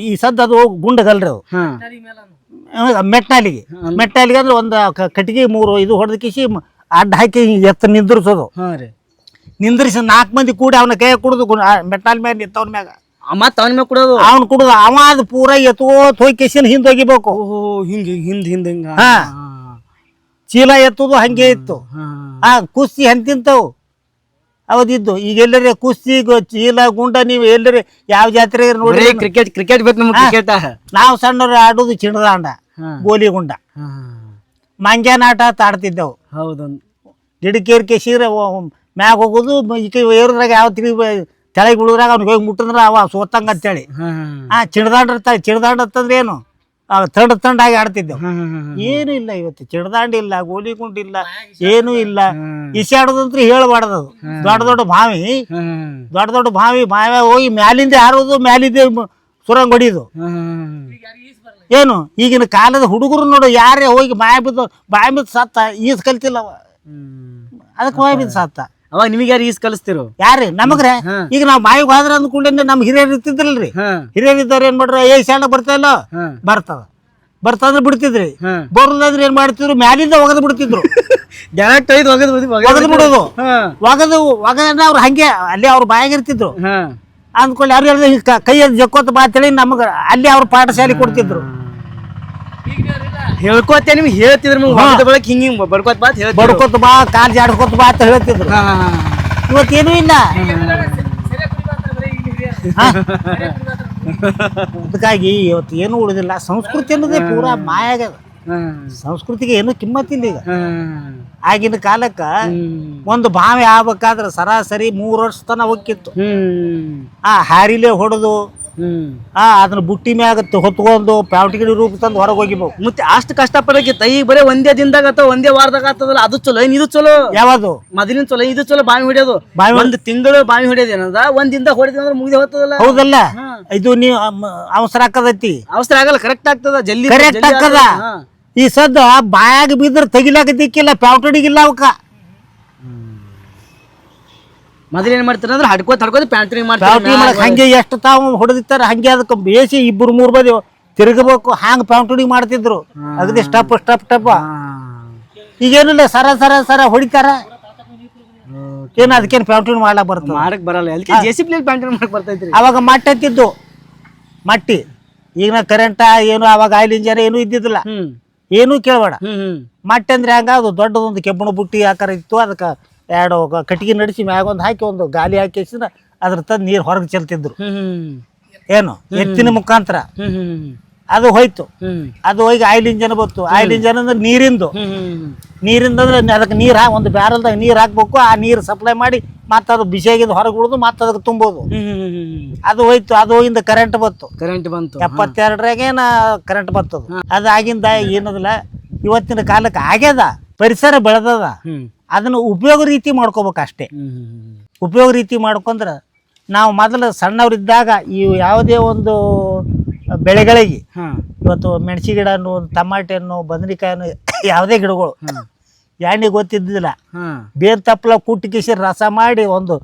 ಈ ಸದ್ದು ಅದು ಗುಂಡಗಲ್ರಿ ಅದು. ಮೆಟ್ನಾಲಿಗೆ ಅಂದ್ರೆ ಒಂದು ಕಟ್ಟಿಗೆ 3 ಇದು ಹೊಡೆದ ಕಿಸಿ ಅಡ್ಡ ಹಾಕಿ ಎತ್ತ ನಿಂದ್ರಿಸೋದು. ನಿಂದ್ರಿಸಿ 4 ಮಂದಿ ಕೂಡಿ ಅವನ ಕೈ ಕುಡಿದು ಮೆಟ್ನಾಲ್ ಮ್ಯಾಗ ನಿಂತವನ ಮ್ಯಾಗ ಮತ್ತ ಅವನ ಮ್ಯಾಗ ಕುಡೋದು. ಅವ್ನು ಕುಡಿದು ಅವ ಅದು ಪೂರ ಎತ್ತೋತ್ ಹೋಗಿ ಕಿಸಿನ ಹಿಂದ್ ಹೋಗಿಬೇಕು. ಹಿಂದ ಹಾ ಚೀಲ ಎತ್ತುದು ಹಂಗೆ ಇತ್ತು. ಕುಸ್ತಿ ಅಂತಿಂತವು ಅವದಿದ್ದು. ಈಗ ಎಲ್ಲರೇ ಕುಸ್ತಿ ಚೀಲ ಗುಂಡ ನೀವು ಎಲ್ಲರೇ ಯಾವ ಜಾತ್ರೆ ನೋಡಿ ಕ್ರಿಕೆಟ್ ಬೇಕು ನಮ್ಗೆ. ಕ್ರಿಕೆಟ್ ನಾವು ಸಣ್ಣವ್ರು ಆಡೋದು ಚಿಣದಾಂಡ, ಗೋಲಿ ಗುಂಡ, ಮಂಗ್ಯಾನ ಆಟ ಆಡ್ತಿದ್ದೆವು. ಹೌದು. ಗಿಡಕೇರಿ ಕೆಸಿದ್ರೆ ಮ್ಯಾಗ ಹೋಗೋದು, ಈಗ ಏರಿದ್ರಾಗ ಯಾವ ತೆಳಗೆ ಬಿಡುದ್ರಾಗ ಅವ್ನಿಗೆ ಹೋಗಿ ಮುಟ್ಟಿದ್ರೆ ಅವ ಸೋತಂಗ ಅಂತೇಳಿ. ಚಿಣದಾಂಡ ಇರ್ತಾರೆ. ಚಿಣದಾಂಡ ಅಂತಂದ್ರೆ ಏನು ತಂಡಾಗಿ ಆಡ್ತಿದ್ದೆವು. ಏನು ಇಲ್ಲ ಇವತ್ತು. ಚಿಣದಾಂಡ ಇಲ್ಲ, ಗೋಲಿ ಗುಂಡ ಇಲ್ಲ, ಏನೂ ಇಲ್ಲ. ಈಸಾಡೋದಂತ್ರು ಹೇಳ್ಬಾರ್ದದು. ದೊಡ್ಡ ಬಾವಿ ಹೋಗಿ ಮ್ಯಾಲಿಂದ ಹಾರೋದು, ಮ್ಯಾಲಿಂದ ಸುರಂಗ್ ಹೊಡಿಯೋದು. ಏನು ಈಗಿನ ಕಾಲದ ಹುಡುಗರು ನೋಡು, ಯಾರೇ ಹೋಗಿ ಬಾಯಿ ಬಿದ್ದು ಸತ್ತ. ಈಸ್ ಕಲ್ತಿಲ್ಲವ, ಅದಕ್ಕೆ ಬಾಯಿ ಬಿದ್ದು ಸತ್ತ. ಅವಾಗ ನಿಮಗೆ ಯಾರು ಈಸ್ ಕಲಿಸ್ತಿರು? ಯಾರು ನಮಗ್ರೆ? ಈಗ ನಾವ್ ಬಾಯಿಗೆ ಹೋದ್ರ ಅಂದ್ಕೊಂಡೆ ನಮ್ ಹಿರಿಯರ್ ಇರ್ತಿದ್ರಲ್ರಿ. ಹಿರಿಯರ್ ಇದ್ದವ್ರು ಏನ್ ಮಾಡ್ರ, ಶಾಣ ಬರ್ತಾ ಇಲ್ಲ, ಬರ್ತಂದ್ರೆ ಬಿಡ್ತಿದ್ರಿ. ಬರಲ್ಲಂದ್ರೆ ಏನ್ ಮಾಡ್ತಿದ್ರು, ಮ್ಯಾಲಿಂದ ಒಗದ್ ಬಿಡ್ತಿದ್ರು. ಡೈರೆಕ್ಟ್ ಒಗದ್ ಬಿಡೋದು. ಒಗದ ಅವ್ರು ಹಂಗೆ ಅಲ್ಲಿ ಅವ್ರ ಬಾಯಾಗಿರ್ತಿದ್ರು. ಅಂದ್ಕೊಳ್ಳಿ ಅವ್ರು ಹೇಳಿದ ಕೈಯದ್ ಜಕ್ಕೋತ ಬಾತೇಳಿ ನಮಗ ಅಲ್ಲಿ ಅವ್ರ ಪಾಠಶಾಲೆ ಕೊಡ್ತಿದ್ರು. ಹೇಳ್ಕೋತ ನಿಮ್ಗೆ ಹೇಳ್ತಿದ್ರು, ಹಿಂಗ ಬಡ್ಕೋತ ಬಾ, ಕಾಲ್ ಜಾಡ್ಕೋತ ಬಾ ಅಂತ ಹೇಳ್ತಿದ್ರು. ಇವತ್ತೇನೂ ಇಲ್ಲ. ಅದಕ್ಕಾಗಿ ಇವತ್ತು ಏನು ಉಳಿದಿಲ್ಲ. ಸಂಸ್ಕೃತಿ ಅನ್ನೋದೇ ಪೂರಾ ಮಾಯಾಗದ. ಸಂಸ್ಕೃತಿಗೆ ಏನು ಕಿಮ್ಮತ್ತಿಲ್ಲ ಈಗ. ಆಗಿನ ಕಾಲಕ್ಕ ಒಂದು ಬಾವಿ ಆಗ್ಬೇಕಾದ್ರೆ ಸರಾಸರಿ 3 ವರ್ಷ ತನ ಹೋಗಿತ್ತು. ಹಾರಿಲೆ ಹೊಡೆದು ಅದನ್ನ ಬುಟ್ಟಿ ಮ್ಯಾಗ ಹೊತ್ಕೊಂಡು ಪ್ಯಾವಟಿಗಿಡಿ ರೂಪ ತಂದು ಹೊರಗೆ ಹೋಗಿಬೇಕು. ಮತ್ತೆ ಅಷ್ಟು ಕಷ್ಟಪಡಕ್ಕಿತ್ತ. ಈಗ ಬರೀ ಒಂದೇ ದಿನದಾಗ ಅಥವಾ ಒಂದೇ ವಾರದಾಗ ಆಗ್ತದಲ್ಲ, ಅದು ಚಲೋ. ಇದು ಚಲೋ ಯಾವುದು? ಮೊದಲಿನ ಚಲೋ, ಇದು ಚಲೋ. ಬಾವಿ ಹೊಡಿಯೋದು ಒಂದು ತಿಂಗಳು ಬಾವಿ ಹೊಡಿಯೋದು ಏನದ, ಒಂದ್ ದಿನದಾಗ ಹೊಡಿತೀವಿ ಅಂದ್ರೆ ಮುಗಿದೇ ಹೋಗ್ತದಲ್ಲ. ಹೌದಲ್ಲ? ಇದು ನೀವು ಅವಸರ ಹಾಕದೈತಿ. ಅವಸರ ಆಗಲ್ಲ, ಕರೆಕ್ಟ್ ಆಗ್ತದ, ಜಲ್ದಿ ಕರೆಕ್ಟ್ ಆಗ್ತದ. ಈ ಸದ್ದ ಬಾಯಾಗ ಬಿದ್ರೆ ತೆಗಿಲಾಕ ದಿಕ್ಕಿಲ್ಲ, ಪ್ಯಾವಟಿಗಿಲ್ಲ ಅವಕ್ಕ. ಮೊದಲು ಏನ್ ಮಾಡ್ತಾರ ಅಂದ್ರೆ ಹಡ್ಕೋದ್ ಪ್ಯಾಂಟ್ರಿ ಮಾಡ್ತಾರೆ. ಹಂಗೆ ಎಷ್ಟು ತಾವು ಹೊಡೆದಿರ್ತಾರ ಹಂಗೆ ಅದಕ್ಕೆ ಬೇಸಿ 2-3 ಬದಿ ತಿರುಗಬೇಕು. ಹಾಂಗ್ ಪ್ಯಾಂಟುಡಿ ಮಾಡ್ತಿದ್ರು. ಅಗದಿ ಸ್ಟಪ್ ಈಗೇನಿಲ್ಲ, ಸರ ಹೊಡಿತಾರ. ಏನ್ ಅದಕ್ಕೇನು ಪ್ಯಾಂಟುಡಿ ಮಾಡ್ಲಾಕ್ ಬರ್ತದೆ? ಮಾಡಕ್ ಬರಲ್ಲ. ಜೆಸಿಬಿ ಪ್ಯಾಂಟ್ರಿ ಮಾಡಕ್ ಬರ್ತೈತ್ರಿ. ಅವಾಗ ಮಟ್ಟಿ ಅಂತಿದ್ದು, ಮಟ್ಟಿ. ಈಗ ಕರೆಂಟ್ ಏನು, ಅವಾಗ ಆಯಿಲ್ ಇಂಜನ್ ಏನು ಇದ್ದಿದ್ದಿಲ್ಲ. ಏನೂ ಕೇಳಬೇಡ. ಮಟ್ಟಿ ಅಂದ್ರೆ ಹಂಗ ಅದು ದೊಡ್ಡದೊಂದು ಕೆಬ್ಬಣ ಬುಟ್ಟಿ ಆಕಾರ ಇತ್ತು. ಅದಕ್ಕೆ 2 ಕಟ್ಟಿಗೆ ನಡೆಸಿ ಮ್ಯಾಗೊಂದು ಹಾಕಿ ಒಂದು ಗಾಲಿ ಹಾಕಿ ಅದ್ರ ತಂದು ನೀರು ಹೊರಗೆ ಚೆಲ್ತಿದ್ರು. ಏನು ಎತ್ತಿನ ಮುಖಾಂತರ ಅದು ಹೋಯ್ತು. ಅದು ಹೋಗಿ ಆಯಿಲ್ ಇಂಜನ್ ಬಂತು. ಆಯಿಲ್ ಇಂಜನ್ ಅಂದ್ರೆ ನೀರಿಂದು ಅಂದ್ರೆ ಅದಕ್ಕೆ ನೀರು ಒಂದು ಬ್ಯಾರಲ್ದಾಗ ನೀರು ಹಾಕ್ಬೇಕು. ಆ ನೀರು ಸಪ್ಲೈ ಮಾಡಿ ಮತ್ತೆ ಅದು ಬಿಸಿಯಾಗಿದ್ದು ಹೊರಗೆ ಉಳಿದು ಮತ್ತೆ ಅದಕ್ಕೆ ತುಂಬೋದು. ಅದು ಹೋಯ್ತು. ಅದು ಹೋಗಿಂದ ಕರೆಂಟ್ ಬಂತು. 72ರಾಗೇನ ಕರೆಂಟ್ ಬರ್ತದ. ಅದು ಆಗಿಂದ ಏನದಿಲ್ಲ. ಇವತ್ತಿನ ಕಾಲಕ್ಕೆ ಆಗ್ಯದ, ಪರಿಸರ ಬೆಳೆದದ. ಅದನ್ನ ಉಪಯೋಗ ರೀತಿ ಮಾಡ್ಕೋಬೇಕು ಅಷ್ಟೇ. ಉಪಯೋಗ ರೀತಿ ಮಾಡ್ಕೊಂಡ್ರೆ ನಾವು ಮೊದಲು ಸಣ್ಣವ್ರಿದ್ದಾಗ ಈ ಯಾವುದೇ ಒಂದು ಬೆಳೆಗಳಿಗೆ ಇವತ್ತು ಮೆಣಸಿ ಗಿಡನು, ಟಮಾಟೆ ಹಣ್ಣು, ಬದನೆಕಾಯನ್ನು ಯಾವುದೇ ಗಿಡಗಳು ಎಣ್ಣೆ ಗೊತ್ತಿದ್ದಿಲ್ಲ. ಬೇನ್ ತಪ್ಪಲ ಕುಟ್ಟಿ ಕಿಸಿ ರಸ ಮಾಡಿ ಒಂದು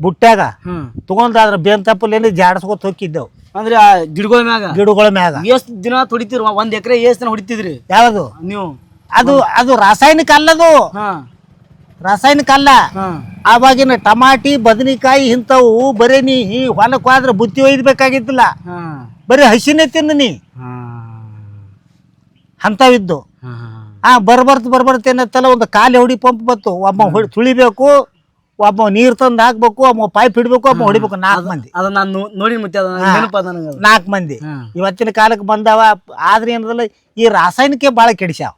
ಬುಟ್ಟ್ಯಾಗ ತಗೊಂಡ್ ಅದ್ರ ಬೇನ್ ತಪ್ಪಲೇನೆ ಜಾಡಿಸ್ಕೊತ ಹೋಗಿದ್ದೆವು. ಅಂದ್ರೆ ಗಿಡಗಳ ಮ್ಯಾಗ ಎಷ್ಟು ದಿನ ಹೊಡಿತಿರ್? 1 ಎಕರೆ ಎಷ್ಟು ದಿನ ಹೊಡಿತಿದ್ರಿ? ಯಾವುದು ನೀವು? ಅದು ರಾಸಾಯನಿಕ ಅಲ್ಲದು. ರಾಸಾಯನಿಕ ಅಲ್ಲ. ಆವಾಗಿನ ಟಮಾಟಿ, ಬದನೆಕಾಯಿ ಇಂಥವು ಬರೀ ನೀ ಹೊಲಕ್ಕೆ ಹೋದ್ರೆ ಬುತ್ತಿ ಒಯ್ದಬೇಕಾಗಿದ್ದಿಲ್ಲ. ಬರೀ ಹಸಿನೇ ತಿನ್ನು ನೀ ಅಂತವಿದ್ದು. ಬರ್ಬರ್ತೇನತ್ತಲ್ಲ, ಒಂದು ಖಾಲಿ ಹೊಡಿ ಪಂಪ್ ಬತ್ತು. ಒಬ್ಬ ತುಳಿಬೇಕು, ಒಬ್ಬ ನೀರ್ ತಂದು ಹಾಕ್ಬೇಕು, ಒಬ್ಬ ಪೈಪ್ ಹಿಡ್ಬೇಕು, ಒಬ್ಬ ಹೊಡಿಬೇಕು. 4 ಮಂದಿ. ಅದನ್ನ ನಾನು ನೋಡಿ ಮತ್ತೆ 4 ಮಂದಿ ಇವತ್ತಿನ ಕಾಲಕ್ಕೆ ಬಂದಾವ. ಆದ್ರೆ ಏನದಲ್ಲ, ಈ ರಾಸಾಯನಿಕ ಬಾಳ ಕೆಡಿಸ್ಯಾವ.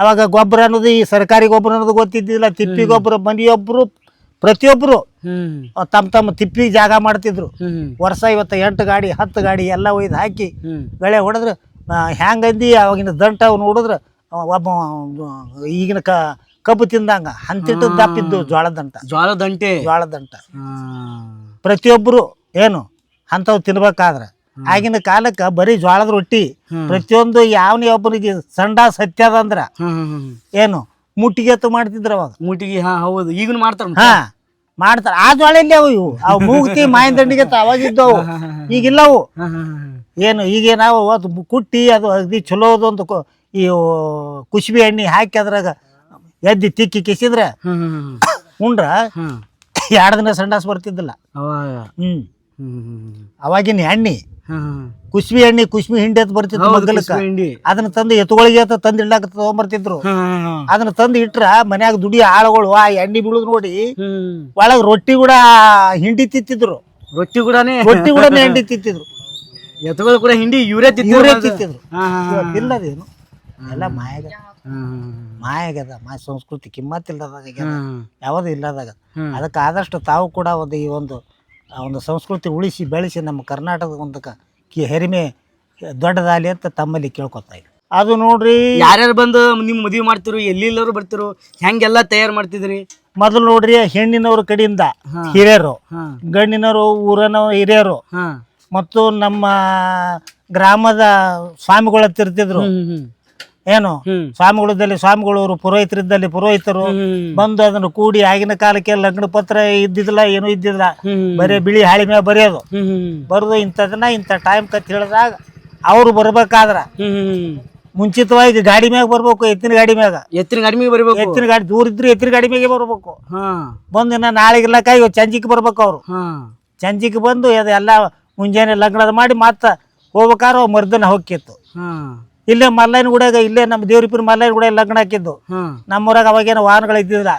ಅವಾಗ ಗೊಬ್ಬರ ಅನ್ನೋದು, ಈ ಸರ್ಕಾರಿ ಗೊಬ್ಬರ ಅನ್ನೋದು ಗೊತ್ತಿದ್ದಿಲ್ಲ. ತಿಪ್ಪಿ ಗೊಬ್ಬರ ಮನೆಯೊಬ್ರು ಪ್ರತಿಯೊಬ್ರು ತಮ್ಮ ತಿಪ್ಪಿಗೆ ಜಾಗ ಮಾಡ್ತಿದ್ರು. ವರ್ಷ ಇವತ್ತು 8 ಗಾಡಿ 10 ಗಾಡಿ ಎಲ್ಲ ಒಯ್ದು ಹಾಕಿ ಗಳೆ ಹೊಡೆದ್ರೆ ಹ್ಯಾಂಗಂದಿ ಅವಾಗಿನ ದಂಟ ನೋಡಿದ್ರೆ ಒಬ್ಬ ಈಗಿನ ಕಬ್ಬು ತಿಂದಂಗ ಅಂತಿಟ್ಟು ದಪ್ಪಿದ್ದು ಜೋಳದ ದಂಟ ಪ್ರತಿಯೊಬ್ರು ಏನು ಅಂಥವು ತಿನ್ಬೇಕಾದ್ರೆ. ಆಗಿನ ಕಾಲಕ್ಕೆ ಬರೀ ಜೋಳದ ರೊಟ್ಟಿ. ಪ್ರತಿಯೊಂದು ಯಾವನೇ ಒಬ್ಬನಿಗೆ ಸಂಡಾಸ ಹತ್ಯದಂದ್ರ ಏನು ಮುಟ್ಟಿಗೆ ಮಾಡ್ತಿದ್ರ ಅವಾಗ. ಮುಟ್ಟಿಗೆ ಹೌದು, ಈಗನು ಮಾಡ್ತಾರ. ಮಾಡ್ತಾರ ಆ ಜ್ವಾಳೆಲ್ಲಿ ಅವು ಮೂಗ್ತಿ ಮಾಯಂದಂಡಿಗೆ ಅವಾಗಿದ್ದವು ಈಗಿಲ್ಲ ಅವು ಏನು ಈಗ ನಾವು ಅದು ಕುಟ್ಟಿ ಅದು ಅಗದಿ ಚಲೋ ಒಂದು ಈ ಕುಷ್ಬಿ ಎಣ್ಣೆ ಹಾಕಿ ಅದ್ರಾಗ ಎದ್ದಿ ತಿಕ್ಕಿ ಕಿಸಿದ್ರೆ ಉಂಡ್ರ 2 ದಿನ ಸಂಡಾಸ್ ಬರ್ತಿದ್ದಿಲ್ಲ. ಅವಾಗಿನ ಎಣ್ಣೆ ಕುಷ್ಬಿ ಎಣ್ಣೆ ಕುಷ್ಬಿ ಹಿಂಡಿ ಅಂತ ಬರ್ತಿದ್ರು ಮಗ್ಗಲಕ್ಕ. ಅದನ್ನ ತಂದು ಎತ್ತುಗಳಿಗೆ ತಂದು ಇಡ್ಲಾಕ ತಗೊಂಡ್ಬರ್ತಿದ್ರು. ಅದನ್ನ ತಂದು ಇಟ್ರ ಮನ್ಯಾಗ ದುಡಿ ಆಳುಗಳು ಆ ಎಣ್ಣೆ ಬೀಳುದ್ ನೋಡಿ ಒಳಗ್ ರೊಟ್ಟಿ ಕೂಡ ಹಿಂಡಿ ತಿತ್ತಿದ್ರು. ರೊಟ್ಟಿ ಕೂಡನೇ ಹಿಂಡಿ ತಿತ್ತಿದ್ರು. ಎತ್ತುಗಳು ಕೂಡ ಹಿಂಡಿ ಇವರೇ ತಿತ್ತಿದ್ರು. ಇಲ್ಲದೇನು ಎಲ್ಲ ಮಾಯಾಗದ ಮಾಯ ಸಂಸ್ಕೃತಿ ಕಿಮ್ಮತ್ತಿಲ್ಲದಾಗ ಯಾವುದು ಇಲ್ಲದಾಗ. ಅದಕ್ಕೆ ಆದಷ್ಟು ತಾವು ಕೂಡ ಈ ಒಂದು ಸಂಸ್ಕೃತಿ ಉಳಿಸಿ ಬೆಳೆಸಿ ನಮ್ಮ ಕರ್ನಾಟಕದ ಒಂದು ಹೆರಿಮೆ ದೊಡ್ಡದಾಲಿ ಅಂತ ತಮ್ಮಲ್ಲಿ ಕೇಳ್ಕೊತಾ ಇದ್ವಿ. ಅದು ನೋಡ್ರಿ ಯಾರ್ಯಾರು ಬಂದು ನಿಮ್ ಮದುವೆ ಮಾಡ್ತಿರು, ಎಲ್ಲಿಲ್ಲರು ಬರ್ತಿರು, ಹೆಂಗೆಲ್ಲ ತಯಾರು ಮಾಡ್ತಿದ್ರಿ? ಮೊದಲು ನೋಡ್ರಿ ಹೆಣ್ಣಿನವ್ರ ಕಡೆಯಿಂದ ಹಿರಿಯರು, ಗಂಡಿನವರು ಊರನ ಹಿರಿಯರು ಮತ್ತು ನಮ್ಮ ಗ್ರಾಮದ ಸ್ವಾಮಿಗಳ ತಿರ್ತಿದ್ರು. ಏನು ಸ್ವಾಮಿಗಳು ಪುರೋಹಿತರಿದ್ದಲ್ಲಿ ಪುರೋಹಿತರು ಬಂದು ಅದನ್ನು ಕೂಡಿ ಆಗಿನ ಕಾಲಕ್ಕೆ ಲಗ್ನ ಪತ್ರ ಇದ್ದಿದ್ದಿಲ್ಲ, ಏನೂ ಇದ್ದಿಲ್ಲ. ಬರೀ ಬಿಳಿ ಹಾಳಿ ಮ್ಯಾಗ ಬರೆಯೋದು ಬರೆದು ಇಂಥದನ್ನ ಇಂಥ ಟೈಮ್ ಕತ್ ಹೇಳಿದಾಗ ಅವ್ರು ಬರ್ಬೇಕಾದ್ರ ಮುಂಚಿತವಾಗಿ ಗಾಡಿ ಮ್ಯಾಗ ಬರ್ಬೇಕು. ಎತ್ತಿನ ಗಾಡಿ ಬರ್ಬೇಕು. ಎತ್ತಿನ ಗಾಡಿ ದೂರ ಇದ್ರೆ ಎತ್ತಿನ ಗಾಡಿ ಮ್ಯಾಗೆ ಬರ್ಬೇಕು. ಬಂದಿನ ನಾಳೆಗಿಲ್ಲಕ ಇವತ್ತು ಸಂಜಿಗೆ ಬರ್ಬೇಕು. ಅವ್ರು ಸಂಜಿಗೆ ಬಂದು ಅದೆಲ್ಲ ಮುಂಜಾನೆ ಲಗ್ನದ ಮಾಡಿ ಮತ್ತ ಹೋಗ್ಬೇಕಾರ ಮರ್ದನ ಹೋಗಿತ್ತು. ಇಲ್ಲೇ ಮಲ್ಲೈನ ಗುಡಿಯಾಗ ಇಲ್ಲೇ ನಮ್ಮ ದೇವ್ರಿಪುರ ಮಲ್ಲೈನ ಗುಡಿಯಾಗ ಲಗ್ನ ಹಾಕಿದ್ದು. ನಮ್ಮೂರಾಗ ಅವಾಗೇನೋ ವಾಹನಗಳು ಇದ್ದಿಲ್ಲ.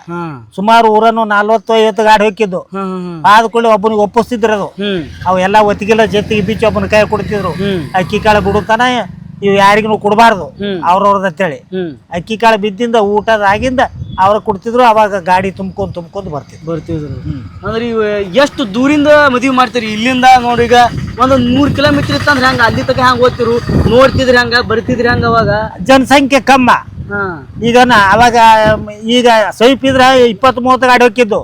ಸುಮಾರು ಊರನ್ನು 40-50 ಗಾಡಿ ಹೋಗಿದ್ದು. ಆದ ಕೂಡಲೇ ಒಬ್ಬನಿಗೆ ಒಪ್ಪಿಸ್ತಿದ್ರು. ಅದು ಅವೆಲ್ಲ ಒತ್ತಿಗೆಲ್ಲ ಜೊತೆಗೆ ಬಿಚ್ಚಿ ಒಬ್ಬನ ಕೈ ಕೊಡ್ತಿದ್ರು. ಅಕ್ಕಿ ಕಾಳು ಬಿಡುತ್ತಾನ ಇವು ಯಾರಿಗೂ ಕೊಡಬಾರ್ದು ಅವ್ರವ್ರದ್ದು ಅಂತೇಳಿ. ಅಕ್ಕಿ ಕಾಳು ಬಿದ್ದಿಂದ ಊಟದಾಗಿಂದ ಅವ್ರ ಕೊಡ್ತಿದ್ರು. ಅವಾಗ ಗಾಡಿ ತುಂಬ್ಕೊಂಡು ಬರ್ತಿದ್ರು. ಅಂದ್ರೆ ಇವ್ ಎಷ್ಟು ದೂರಿಂದ ಮದುವೆ ಮಾಡ್ತೀರಿ? ಇಲ್ಲಿಂದ ನೋಡಿ ಈಗ ಒಂದು 100 ಕಿಲೋಮೀಟರ್ ಇತ್ತಂದ್ರೆ ಹೆಂಗ ಅಲ್ಲಿ ತಕ ಹೆಂಗ್ ಓದ್ತಿರು, ನೋಡ್ತಿದ್ರಿ ಹಂಗ ಬರ್ತಿದ್ರಿ ಹಂಗ? ಅವಾಗ ಜನಸಂಖ್ಯೆ ಕಮ್ಮ. ಈಗ ಅವಾಗ ಈಗ ಸ್ವೈಪ್ ಇದ್ರ 20-30 ಗಾಡಿ ಹೋಗಿದ್ದು.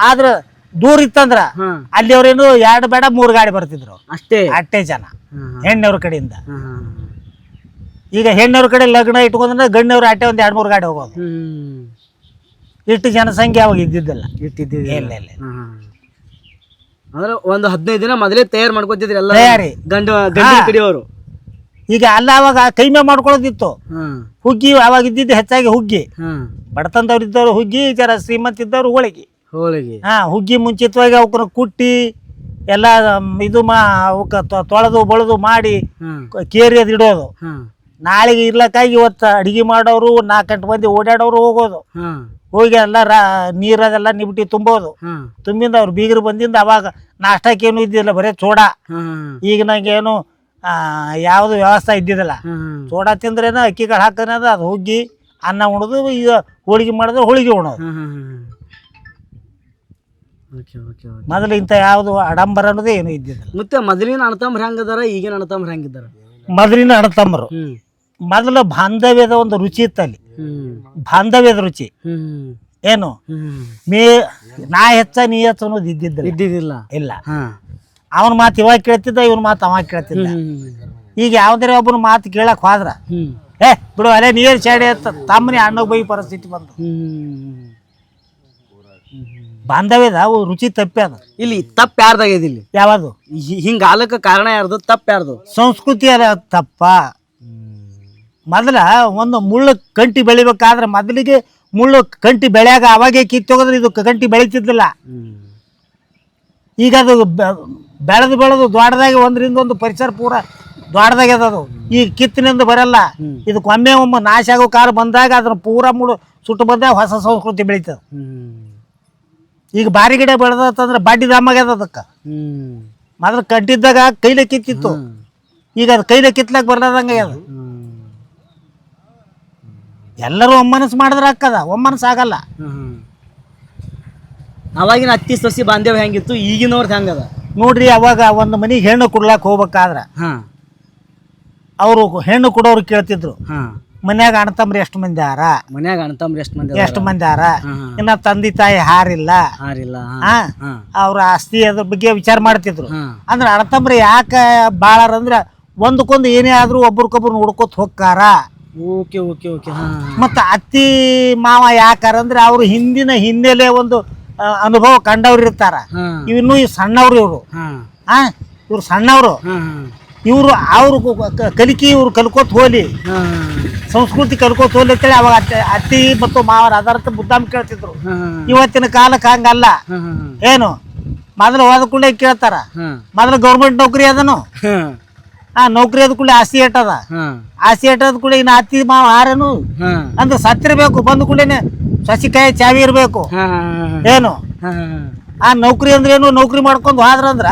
ಆದ್ರ ದೂರ ಇತ್ತಂದ್ರ ಅಲ್ಲಿ ಅವ್ರೇನು 2 ಬೇಡ 3 ಗಾಡಿ ಬರ್ತಿದ್ರು ಅಷ್ಟೇ ಜನ ಹೆಣ್ಣವ್ರ ಕಡೆಯಿಂದ. ಈಗ ಹೆಣ್ಣವ್ರ ಕಡೆ ಲಗ್ನ ಇಟ್ಕೊಂಡ್ರೆ ಗಂಡವ್ರ ಅಟ್ಟೆ 2-3 ಗಾಡಿ ಹೋಗೋದು. ಇಷ್ಟು ಜನಸಂಖ್ಯೆ ಅವಾಗ ಇದ್ದಿದ್ದಿಲ್ಲ. ಅಂದ್ರೆ ಒಂದು 15 ದಿನ ಮೊದಲೇ ತಯಾರು ಮಾಡ್ಕೊತಿದ್ರಿ ಎಲ್ಲ ಗಂಡ ಕಡೆಯವರು. ಈಗ ಅಲ್ಲ ಅವಾಗ ಕೈಮೆ ಮಾಡ್ಕೊಳ್ಳೋದಿತ್ತು. ಹುಗ್ಗಿ ಅವಾಗ ಇದ್ದಿದ್ದು ಹೆಚ್ಚಾಗಿ ಹುಗ್ಗಿ. ಬಡತನದವ್ರು ಇದ್ದವ್ರು ಹುಗ್ಗಿ, ಜರ ಶ್ರೀಮಂತ ಇದ್ದವ್ರು ಹೋಳಿಗೆ. ಹುಗ್ಗಿ ಮುಂಚಿತವಾಗಿ ಅವಕ್ಕನ್ನ ಕುಟ್ಟಿ ಎಲ್ಲ ಇದು ಅವಕ್ಕ ತೊಳೆದು ಬಳದು ಮಾಡಿ ಕೇರಿ ಅದು ಇಡೋದು. ನಾಳೆಗೆ ಇರ್ಲಕ್ಕಾಗಿ ಇವತ್ತು ಅಡಿಗೆ ಮಾಡೋರು 4 ಗಂಟೆ ಮಂದಿ ಓಡಾಡೋರು ಹೋಗೋದು. ಹೋಗಿ ಎಲ್ಲ ನೀರದೆಲ್ಲ ನಿಬಿಟಿ ತುಂಬೋದು. ತುಂಬಿಂದ ಅವ್ರು ಬೀಗರು ಬಂದಿಂದ ಅವಾಗ ನಾಷ್ಟಕ್ಕೇನು ಇದ್ದಿಲ್ಲ, ಬರೀ ಚೋಡಾ. ಈಗ ನಂಗೇನು ಯಾವುದು ವ್ಯವಸ್ಥೆ ಇದ್ದಿದ್ದಿಲ್ಲ. ಚೋಡಾ ತಿಂದ್ರೇನ ಅಕ್ಕಿ ಕಾಳು ಹಾಕೋದ ಅದು ಹುಗ್ಗಿ ಅನ್ನ ಉಣೋದು. ಈಗ ಹೋಳಿಗೆ ಮಾಡಿದ್ರೆ ಹೋಳಿಗೆ ಉಣೋದು. ಮೊದಲು ಇಂಥ ಯಾವುದು ಆಡಂಬರ ಅನ್ನೋದೇ ಏನು ಇದ್ದಿದ್ದಿಲ್ಲ. ಮತ್ತೆ ಮೊದಲಿನ ಅಣ್ಣತಮ್ಮರು ಹೆಂಗದಾರ, ಈಗಿನ ಅಣ್ಣತಮ್ಮರು ಹೆಂಗಿದಾರ? ಮೊದಲಿನ ಅಣ್ಣತಮ್ಮರು ಮೊದಲು ಬಾಂಧವ್ಯದ ಒಂದು ರುಚಿ ಇತ್ತಲ್ಲಿ. ಬಾಂಧವ್ಯದ ರುಚಿ ಏನು ನಾ ಹೆಚ್ಚ ನೀ ಹೆಚ್ಚ ಅನ್ನೋದು ಇದ್ದಿದ್ದಿಲ್ಲ. ಇಲ್ಲ, ಅವನ ಮಾತು ಇವಾಗ ಕೇಳ್ತಿದ್ದ, ಇವನ್ ಮಾತು ಅವಾಗ ಕೇಳ್ತಿದ್ದ. ಈಗ ಯಾವ್ದಾರ ಒಬ್ಬನ ಮಾತು ಕೇಳಕ್ ಹೋದ್ರ ಬಿಡು ಅಲ್ಲೇ ನೀರ್ ಚಾಡಿ ಅಂತ ತಮ್ಮನಿ ಅಣ್ಣಗ್ ಬೈ ಪರಿಸ್ಥಿತಿ ಬಂತು. ಬಾಂಧವ್ಯದ ರುಚಿ ತಪ್ಪ್ಯಾದ. ಇಲ್ಲಿ ತಪ್ಪ ಯಾರ್ದಾಗ್ಯದ? ಇಲ್ಲಿ ಯಾವುದು ಹಿಂಗ ಆಲಕ್ಕ ಕಾರಣ ಯಾರ್ದು? ತಪ್ಪ ಯಾರ್ದು? ಸಂಸ್ಕೃತಿ ಅಲ್ಲ ತಪ್ಪ. ಮೊದಲ ಒಂದು ಮುಳ್ಳು ಕಂಟಿ ಬೆಳಿಬೇಕಾದ್ರೆ ಮೊದಲಿಗೆ ಮುಳ್ಳು ಕಂಟಿ ಬೆಳೆಯಾಗ ಅವಾಗೆ ಕಿತ್ತೋಗದ್ರೆ ಇದು ಕಂಟಿ ಬೆಳಿತಿದ್ದಿಲ್ಲ. ಈಗ ಅದು ಬೆಳೆದು ದೊಡ್ಡದಾಗಿ ಒಂದರಿಂದ ಒಂದು ಪರಿಸರ ಪೂರ ದೊಡ್ಡದಾಗ್ಯದ. ಅದು ಈಗ ಕಿತ್ತಿನಿಂದ ಬರಲ್ಲ. ಇದಕ್ಕೊಮ್ಮೆ ನಾಶ ಆಗೋ ಕಾಲ ಬಂದಾಗ ಅದನ್ನ ಪೂರ ಮುಳ್ಳು ಸುಟ್ಟು ಬಂದಾಗ ಹೊಸ ಸಂಸ್ಕೃತಿ ಬೆಳಿತದ. ಈಗ ಬಾರಿ ಗಿಡ ಬೆಳೆದಂದ್ರೆ ಬಡ್ಡಿ ದಮ್ಮಾಗ್ಯದ. ಅದಕ್ಕೆ ಮೊದಲು ಕಂಟಿದ್ದಾಗ ಕೈಲೆ ಕಿತ್ತಿತ್ತು. ಈಗ ಅದು ಕೈಲೆ ಕಿತ್ಲಕ್ ಬರ್ಲಾದಂಗ ಅದು. ಎಲ್ಲರೂ ಒಮ್ಮನಸ್ ಮಾಡಿದ್ರೆ ಹಾಕದ, ಒಮ್ಮನಸ್ ಆಗಲ್ಲ. ಅವಾಗಿನ ಅತ್ತಿ ಸಸಿ ಬಾಂಧವ್ಯ ಹೆಂಗಿತ್ತು, ಈಗಿನವ್ರದ್ದು ಹೆಂಗದ ನೋಡ್ರಿ. ಅವಾಗ ಒಂದು ಮನೆಗೆ ಹೆಣ್ಣು ಕೊಡ್ಲಾಕ್ ಹೋಗ್ಬೇಕಾದ್ರ ಅವರು ಹೆಣ್ಣು ಕೊಡೋರು ಕೇಳ್ತಿದ್ರು, ಮನ್ಯಾಗ ಅಣ್ಣತಮ್ರಿ ಎಷ್ಟು ಮಂದಿ ಆರ, ಮನ್ಯಾಗ ಅಣ್ಣತಮ್ರಿ ಎಷ್ಟು ಮಂದಿ ಆರ, ಇನ್ನ ತಂದೆ ತಾಯಿ ಹಾರಿಲ್ಲ, ಅವ್ರ ಆಸ್ತಿ ಅದ್ರ ಬಗ್ಗೆ ವಿಚಾರ ಮಾಡ್ತಿದ್ರು. ಅಂದ್ರೆ ಅಣ್ಣತಮ್ರಿ ಯಾಕ ಬಾಳಾರ ಅಂದ್ರ ಒಂದಕ್ಕೊಂದು ಏನೇ ಆದ್ರೂ ಒಬ್ರಿಗೊಬ್ರು ನೋಡ್ಕೊತ ಹೋಗ್ತಾರ. ಮತ್ತ ಅತ್ತಿ ಮಾವ ಯಾಕಾರ ಅಂದ್ರೆ ಅವ್ರ ಹಿಂದಿನ ಹಿನ್ನೆಲೆ ಒಂದು ಅನುಭವ ಕಂಡವ್ರು ಇರ್ತಾರ. ಇನ್ನು ಈ ಸಣ್ಣವ್ರು ಇವರು ಇವ್ರು ಸಣ್ಣವರು. ಇವರು ಅವ್ರು ಕಲಿಕೆ ಇವ್ರು ಕಲ್ಕೋತ ಹೋಲಿ, ಸಂಸ್ಕೃತಿ ಕಲ್ಕೋತ ಹೋಲಿ ಅಂತೇಳಿ ಅವಾಗ ಅತ್ತಿ ಮತ್ತು ಮಾವರ ಅದರ್ಥ ಬುದ್ಧಾಮ್ ಕೇಳ್ತಿದ್ರು. ಇವತ್ತಿನ ಕಾಲಕ್ಕೆ ಹಂಗಲ್ಲ. ಏನು ಮೊದಲು ಹೋದ ಕೂಡಲೇ ಕೇಳ್ತಾರ, ಮೊದಲು ಗೌರ್ಮೆಂಟ್ ನೌಕರಿ ಅದನು, ನೌಕರಿ ಅದ ಕೂಡಲೇ ಆಸ್ತಿ ಏಟದ, ಆಸ್ತಿ ಏಟದ ಕೂಡ ಇನ್ನು ಅತ್ತಿ ಮಾವ ಆರೇನು ಅಂದ್ರೆ ಸತ್ತಿರ್ಬೇಕು. ಬಂದ ಕೂಡಲೇ ಸಸಿಕಾಯಿ ಚಾವಿ ಇರ್ಬೇಕು. ಏನು ಆ ನೌಕರಿ ಅಂದ್ರೆ ಏನು, ನೌಕರಿ ಮಾಡ್ಕೊಂಡು ಹೋದ್ರಂದ್ರ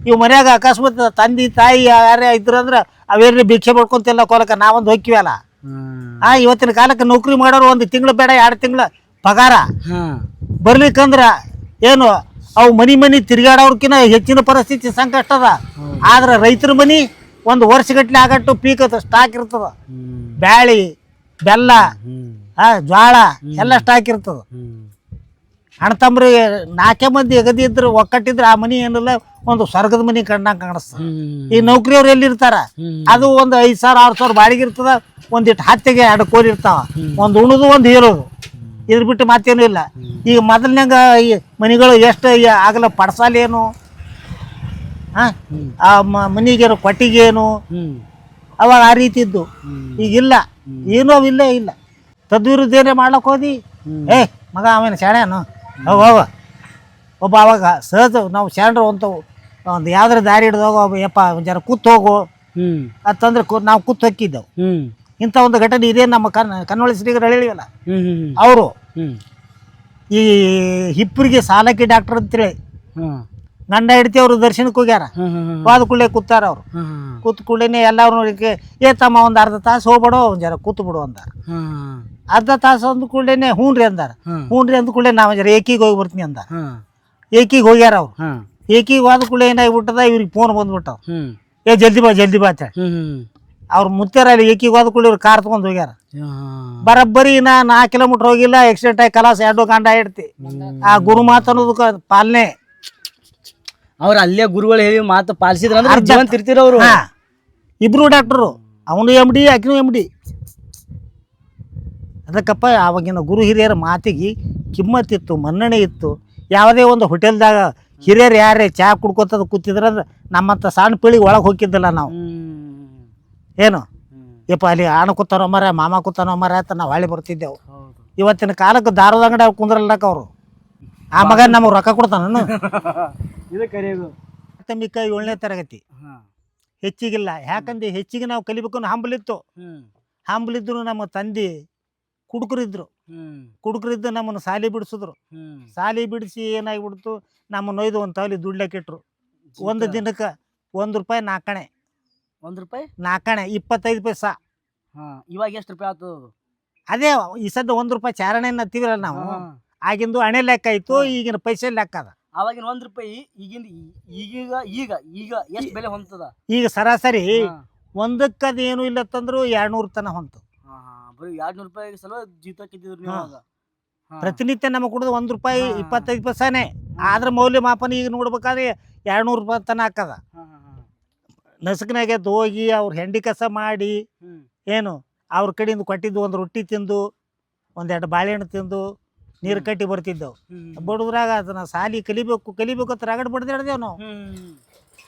ಇವ್ ಮನ್ಯಾಗ ಅಕಸ್ಮಾತ್ ತಂದೆ ತಾಯಿ ಯಾರೇ ಇದ್ರಂದ್ರ ಅವೇನೇ ಭಿಕ್ಷೆ ಮಾಡ್ಕೊಂತಿಲ್ಲ ಕೊಲಕ ನಾವೊಂದು ಹೋಕ್ಕಿವಲ್ಲ. ಇವತ್ತಿನ ಕಾಲಕ್ಕೆ ನೌಕರಿ ಮಾಡೋರು 1 ತಿಂಗಳು ಬೇಡ 2 ತಿಂಗಳ ಪಗಾರ ಬರ್ಲಿಕ್ಕಂದ್ರ ಏನು ಅವು ಮನಿ ತಿರ್ಗಾಡೋರ್ಕಿನ್ನ ಹೆಚ್ಚಿನ ಪರಿಸ್ಥಿತಿ ಸಂಕಷ್ಟ ಅದ. ಆದ್ರೆ ರೈತರ ಮನಿ 1 ವರ್ಷಗಟ್ಲೆ ಆಗಟ್ಟು ಪೀಕ್ ಸ್ಟಾಕ್ ಇರ್ತದ. ಬ್ಯಾಳಿ ಬೆಲ್ಲ ಜ್ವಾಳ ಎಲ್ಲ ಸ್ಟಾಕ್ ಇರ್ತದ. ಅಣ್ಣ ತಮ್ರಿ 4 ಮಂದಿ ಎಗದಿ ಇದ್ರು ಒಕ್ಕಟ್ಟಿದ್ರೆ ಆ ಮನಿ ಏನಿಲ್ಲ ಒಂದು ಸ್ವರ್ಗದ ಮನಿ ಕಂಡಂಗ ಕಾಣಿಸ್ತದ. ಈ ನೌಕರಿಯವ್ರು ಎಲ್ಲಿರ್ತಾರ, ಅದು ಒಂದು 5,000-6,000 ಬಾಡಿಗೆ ಇರ್ತದ. ಒಂದಿಟ್ಟು ಹತ್ತಿಗೆ 2 ಕೋರಿ ಇರ್ತಾವ, ಒಂದು ಉಣುದು ಒಂದು ಹೇರೋದು, ಇದ್ರ ಬಿಟ್ಟು ಮತ್ತೇನು ಇಲ್ಲ. ಈಗ ಮೊದಲ್ನಾಗ ಈ ಮನಿಗಳು ಎಷ್ಟು ಆಗಲ್ಲ ಪಡ್ಸಾಲೇನು, ಆ ಮನಿಗೇನು ಕೊಟ್ಟಿಗೇನು ಅವಾಗ ಆ ರೀತಿ ಇದ್ದು. ಈಗಿಲ್ಲ, ಏನೂ ಅವಿಲ್ಲೇ ಇಲ್ಲ. ತದ್ವಿರುದ್ಧ ಏನೇ ಮಾಡ್ಲಕ್ ಹೋದಿ, ಮಗ ಆಮೇಲೆ ಶಾಣೆನು ಹೋಗ ಒಬ್ಬ. ಅವಾಗ ಸಹಜ ನಾವು ಶಾಣ್ರು ಒಂದು ಯಾವ್ದಾರ ದಾರಿ ಹಿಡ್ದೋಗ ಯಪ್ಪ ಜರ ಕೂತ್ ಹೋಗು ಅಂತಂದ್ರೆ ನಾವು ಕೂತ್ ಹೊಕ್ಕಿದ್ದೆವು. ಇಂಥ ಒಂದು ಘಟನೆ ಇದೇ ನಮ್ಮ ಕನ್ನೋಳಿ ಶ್ರೀಗರು ಹೇಳಿವಲ್ಲ, ಅವರು ಈ ಹಿಪ್ಪರಿಗೆ ಸಾಲಕ್ಕಿ ಡಾಕ್ಟರ್ ಅಂತೇಳಿ ಗಂಡ ಹೆಂಡತಿ ಅವರು ದರ್ಶನಕ್ಕೆ ಹೋಗ್ಯಾರ. ಹೋದ ಕೂಡಲೇ ಕೂತಾರ. ಅವ್ರು ಕೂತ್ ಕೂಡಲೇ ಎಲ್ಲಾರು ತಮ್ಮ ಒಂದು ಅರ್ಧ ತಾಸು ಹೋಗ್ಬೇಡೋ ಒಂದು ಜರ ಕೂತ್ ಬಿಡು ಅಂದಾರ. ಅರ್ಧ ತಾಸು ಅಂದ ಕೂಡಲೇ ಹ್ಞೂನ್ರಿ ಅಂದಾರ. ಹ್ಞೂನ್ರಿ ಅಂದ ಕೂಡಲೇ ನಾವು ಜರ ಏಕಿಗೆ ಹೋಗಿ ಬರ್ತೀನಿ ಅಂದ. ಏಕಿಗೆ ಹೋಗ್ಯಾರ ಅವ್ರು. ಏಕಿಗೆ ಹೋದ ಕೂಡಲೇ ಏನಾಗಿಬಿಟ್ಟದ, ಇವ್ರಿಗೆ ಫೋನ್ ಬಂದ್ಬಿಟ್ಟವ, ಜಲ್ದಿ ಬಾ ಅಂತ. ಅವ್ರು ಮುತ್ತಾರಲ್ಲಿ ಏಕಿಗೆ ಹೋದ ಕೂಡಲೇ ಇವ್ರು ಕಾರ್ ತಗೊಂಡ್ ಹೋಗ್ಯಾರ. ಬರಬ್ಬರಿ 4 ಕಿಲೋಮೀಟರ್ ಹೋಗಿಲ್ಲ, ಆಕ್ಸಿಡೆಂಟ್ ಆಗಿ ಕಲಾಸ 2 ಗಂಡ ಇಡ್ತಿ. ಆ ಗುರು ಮಾತು ಅನ್ನೋದಕ್ಕೆ ಪಾಲನೆ ಅವ್ರ ಅಲ್ಲೇ ಗುರುಗಳು ಹೇಳಿ ಮಾತು ಪಾಲಿಸಿದ್ರ ಜೀವಂತ ಇರ್ತಿರ ಅವರು. ಇಬ್ರು ಡಾಕ್ಟರು, ಅವನು MD ಆಕಿನೂ MD. ಅದಕ್ಕಪ್ಪ ಆವಾಗಿನ ಗುರು ಹಿರಿಯರ ಮಾತಿಗೆ ಕಿಮ್ಮತ್ತಿತ್ತು, ಮನ್ನಣೆ ಇತ್ತು. ಯಾವುದೇ ಒಂದು ಹೋಟೆಲ್ದಾಗ ಹಿರಿಯರು ಯಾರೇ ಚಹಾ ಕುಡ್ಕೋತದ ಕೂತಿದ್ರಂದ್ರೆ ನಮ್ಮಂತ ಸಣ್ಣ ಪೀಳಿಗೆ ಒಳಗೆ ಹೋಗಿದ್ದಿಲ್ಲ ನಾವು. ಏನು ಯಪ್ಪ ಅಲ್ಲಿ ಆಣ ಕೂತಾನೋ ಮರ, ಮಾಮ ಕೂತಾನೋ ಮರ ಅಂತ ನಾವು ಹೊಳ್ಳಿ ಬರ್ತಿದ್ದೆವು. ಇವತ್ತಿನ ಕಾಲಕ್ಕೆ ದಾರದ ಅಂಗಡಿ ಅವ್ರು ಕುಂದ್ರಲ್ಲಕ ಅವರು. ಆ ಮಗ ನಮಗೆ ರೊಕ್ಕ ಕೊಡ್ತಾನ. ಪ್ರಾಥಮಿಕ 7ನೇ ತರಗತಿ ಹೆಚ್ಚಿಗಿಲ್ಲ. ಯಾಕಂದ್ರೆ ಹೆಚ್ಚಿಗೆ ನಾವು ಕಲಿಬೇಕು ಅನ್ನೋ ಹಂಬಲಿತ್ತು. ಹಂಬಲಿದ್ರು ನಮ್ಮ ತಂದೆ ಕುಡುಕರಿದ್ದು ನಮ್ಮನ್ನು ಸಾಲಿ ಬಿಡಿಸಿದ್ರು. ಸಾಲಿ ಬಿಡಿಸಿ ಏನಾಗಿಬಿಡ್ತು, ನಮ್ಮ ನೊಯ್ದು ಒಂದು ತವಲಿ ದುಡ್ಲಕ್ಕಿಟ್ರು. ಒಂದು ದಿನಕ್ಕೆ ₹1 ನಾಲ್ಕಣೆ. ₹1 ನಾಲ್ಕಣೆ 25 ಪೈಸಾ. ಇವಾಗ ಎಷ್ಟು ರೂಪಾಯಿ ಆಗ್ತದ? ಅದೇ ಈ ಸದ್ದ ₹1 ಚಾರಣೆ ಅಂತೀವಲ್ಲ ನಾವು. ಆಗಿಂದು ಹಣೆ ಲೆಕ್ಕ ಇತ್ತು, ಈಗಿನ ಪೈಸೆ ಲೆಕ್ಕ ಅದ. ಅವಾಗಿನ ₹1 ಈಗಿಂದ ಈಗ ಎಷ್ಟು ಬೆಲೆ ಹೊಂತದ? ಈಗ ಸರಾಸರಿ ಒಂದಕ್ಕೆ ಅದೇನು ಇಲ್ಲ ತಂದ್ರು 200 ತನ ಹೊಂತು. ₹200 ಸಲ ಜೀತಕ್ಕಿದ್ರು ನೀವು. ಪ್ರತಿನಿತ್ಯ ನಮಗೆ ಕೊಡೋದು ₹1 25 ಪೈಸಾನೇ. ಆದ್ರ ಮೌಲ್ಯಮಾಪನ ಈಗ ನೋಡ್ಬೇಕಾದ್ರೆ ₹200 ತನ ಹಾಕದ. ನಸುಕಿನಾಗೆ ಹೋಗಿ ಅವ್ರ ಹೆಂಡಿ ಕಸ ಮಾಡಿ ಏನು ಅವ್ರ ಕಡೆಯಿಂದ ಕೊಟ್ಟಿದ್ದು ಒಂದು ರೊಟ್ಟಿ ತಿಂದು 1-2 ಬಾಳೆಹಣ್ಣು ತಿಂದು ನೀರು ಕಟ್ಟಿ ಬರ್ತಿದ್ದೆವು. ಬಡದ್ರಾಗ ಅದನ್ನ ಸಾಲಿ ಕಲಿಬೇಕು ಅಂತ ರಗಡ್ ಬಡ್ದಾಡ್ದೇವು ನಾವು.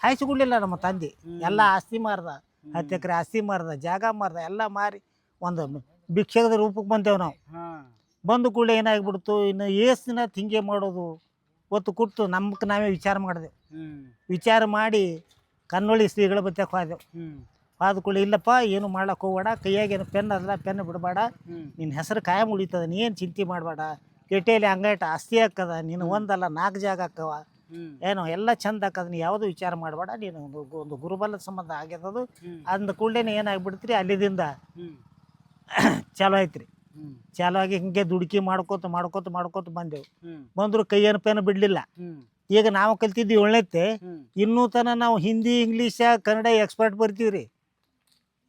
ಹಾಯಿಸಿಕೊಡ್ಲಿಲ್ಲ ನಮ್ಮ ತಂದೆ. ಎಲ್ಲ ಆಸ್ತಿ ಮಾರ್ದ, 10 ಎಕರೆ ಆಸ್ತಿ ಮಾರ್ದ, ಜಾಗ ಮಾರ್ದ, ಎಲ್ಲ ಮಾರಿ ಒಂದು ಭಿಕ್ಷಕದ ರೂಪಕ್ಕೆ ಬಂದೇವು ನಾವು. ಬಂದು ಕೂಡಲೇ ಏನಾಗಿಬಿಡ್ತು, ಇನ್ನು ಏಸು ದಿನ ಹಿಂಗೆ ಮಾಡೋದು ಒತ್ತು ಕೊಟ್ಟು ನಮ್ಗೆ ನಾವೇ ವಿಚಾರ ಮಾಡಿದೆವು. ವಿಚಾರ ಮಾಡಿ ಕನ್ನೋಳಿ ಶ್ರೀಗಳ ಬತ್ತಕ್ಕೆ ಹೋದೆವು. ಆದ ಕೂಡಲೇ ಇಲ್ಲಪ್ಪ ಏನು ಮಾಡ್ಲಕ್ಕೆ ಹೋಗ್ಬೇಡ, ಕೈಯಾಗೇನು ಪೆನ್ ಅದಲ್ಲ, ಪೆನ್ ಬಿಡಬೇಡ, ನಿನ್ನ ಹೆಸರು ಕಾಯಂ ಉಳಿತದ, ನೀನು ಚಿಂತೆ ಮಾಡಬೇಡ, ಎಟೇಲಿ ಹಂಗೈಟ ಆಸ್ತಿ ಹಾಕದ, ನೀನು 1 ಅಲ್ಲ 4 ಜಾಗ ಹಾಕವ, ಏನೋ ಎಲ್ಲ ಚಂದ ಹಾಕದ, ನೀ ಯಾವುದೂ ವಿಚಾರ ಮಾಡಬೇಡ, ನೀನು ಒಂದು ಗುರುಬಲದ ಸಂಬಂಧ ಆಗ್ಯದದು. ಅಂದ ಕೂಡಲೇ ಏನಾಗ್ಬಿಡ್ತೀರಿ, ಅಲ್ಲಿದಿಂದ ಚಾಲು ಆಯ್ತು. ಚಾಲು ಆಗಿ ಹಿಂಗೆ ದುಡುಕಿ ಮಾಡ್ಕೋತ ಬಂದೆವು. ಬಂದ್ರು ಕೈಯೇನು ಪೇನು ಬಿಡಲಿಲ್ಲ. ಈಗ ನಾವು ಕಲ್ತಿದ್ವಿ 7ನೇತ್ತೆ, ಇನ್ನೂ ತನ ನಾವು ಹಿಂದಿ ಇಂಗ್ಲೀಷ ಕನ್ನಡ ಎಕ್ಸ್ಪರ್ಟ್ ಬರ್ತೀವ್ರಿ.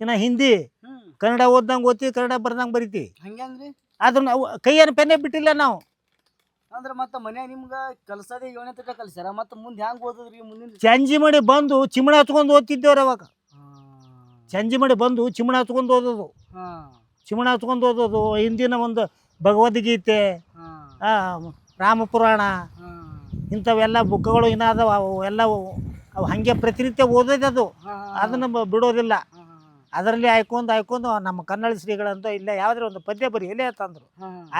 ಇನ್ನು ಹಿಂದಿ ಕನ್ನಡ ಓದ್ದಂಗೆ ಓದ್ತೀವಿ, ಕನ್ನಡ ಬರ್ದಂಗೆ ಬರಿತೀವಿ. ಆದ್ರೂ ನಾವು ಕೈಯೇನು ಪೆನ್ನೇ ಬಿಟ್ಟಿಲ್ಲ ನಾವು. ಅಂದ್ರೆ ಮತ್ತೆ ಮನ್ಯಾಗ ನಿಮ್ಗೆ ಕಲ್ಸದೇ 7ನೇ ತನಕ ಕಲ್ಸ್ಯಾರ, ಮತ್ತೆ ಮುಂದೆ ಹೆಂಗೆ ಓದಿದ್ರಿ? ಮುಂದಿನ ಚಂಜಿ ಮಾಡಿ ಬಂದು ಚಿಮಣ ಹಚ್ಕೊಂಡು ಓದ್ತಿದ್ದೇವ್ರಿ. ಅವಾಗ ಚಂಜಿ ಮಾಡಿ ಬಂದು ಚಿಮಣ ಹಚ್ಕೊಂಡು ಓದೋದು. ಚಿಮಣ ಹಚ್ಕೊಂಡು ಓದೋದು. ಹಿಂದಿನ ಒಂದು ಭಗವದ್ಗೀತೆ, ರಾಮಪುರಾಣ ಇಂಥವೆಲ್ಲ ಬುಕ್ಗಳು ಇನ್ನಾದವು ಅವು ಎಲ್ಲ ಅವು ಹಾಗೆ ಪ್ರತಿನಿತ್ಯ ಓದೋದು ಅದು ಅದನ್ನು ಬಿಡೋದಿಲ್ಲ. ಅದರಲ್ಲಿ ಆಯ್ಕೊಂಡು ನಮ್ಮ ಕನ್ನಡ ಶ್ರೀಗಳಂತ ಇಲ್ಲ ಯಾವುದೇ ಒಂದು ಪದ್ಯ ಬರೀ ಎಲ್ಲೇ ತಂದರು.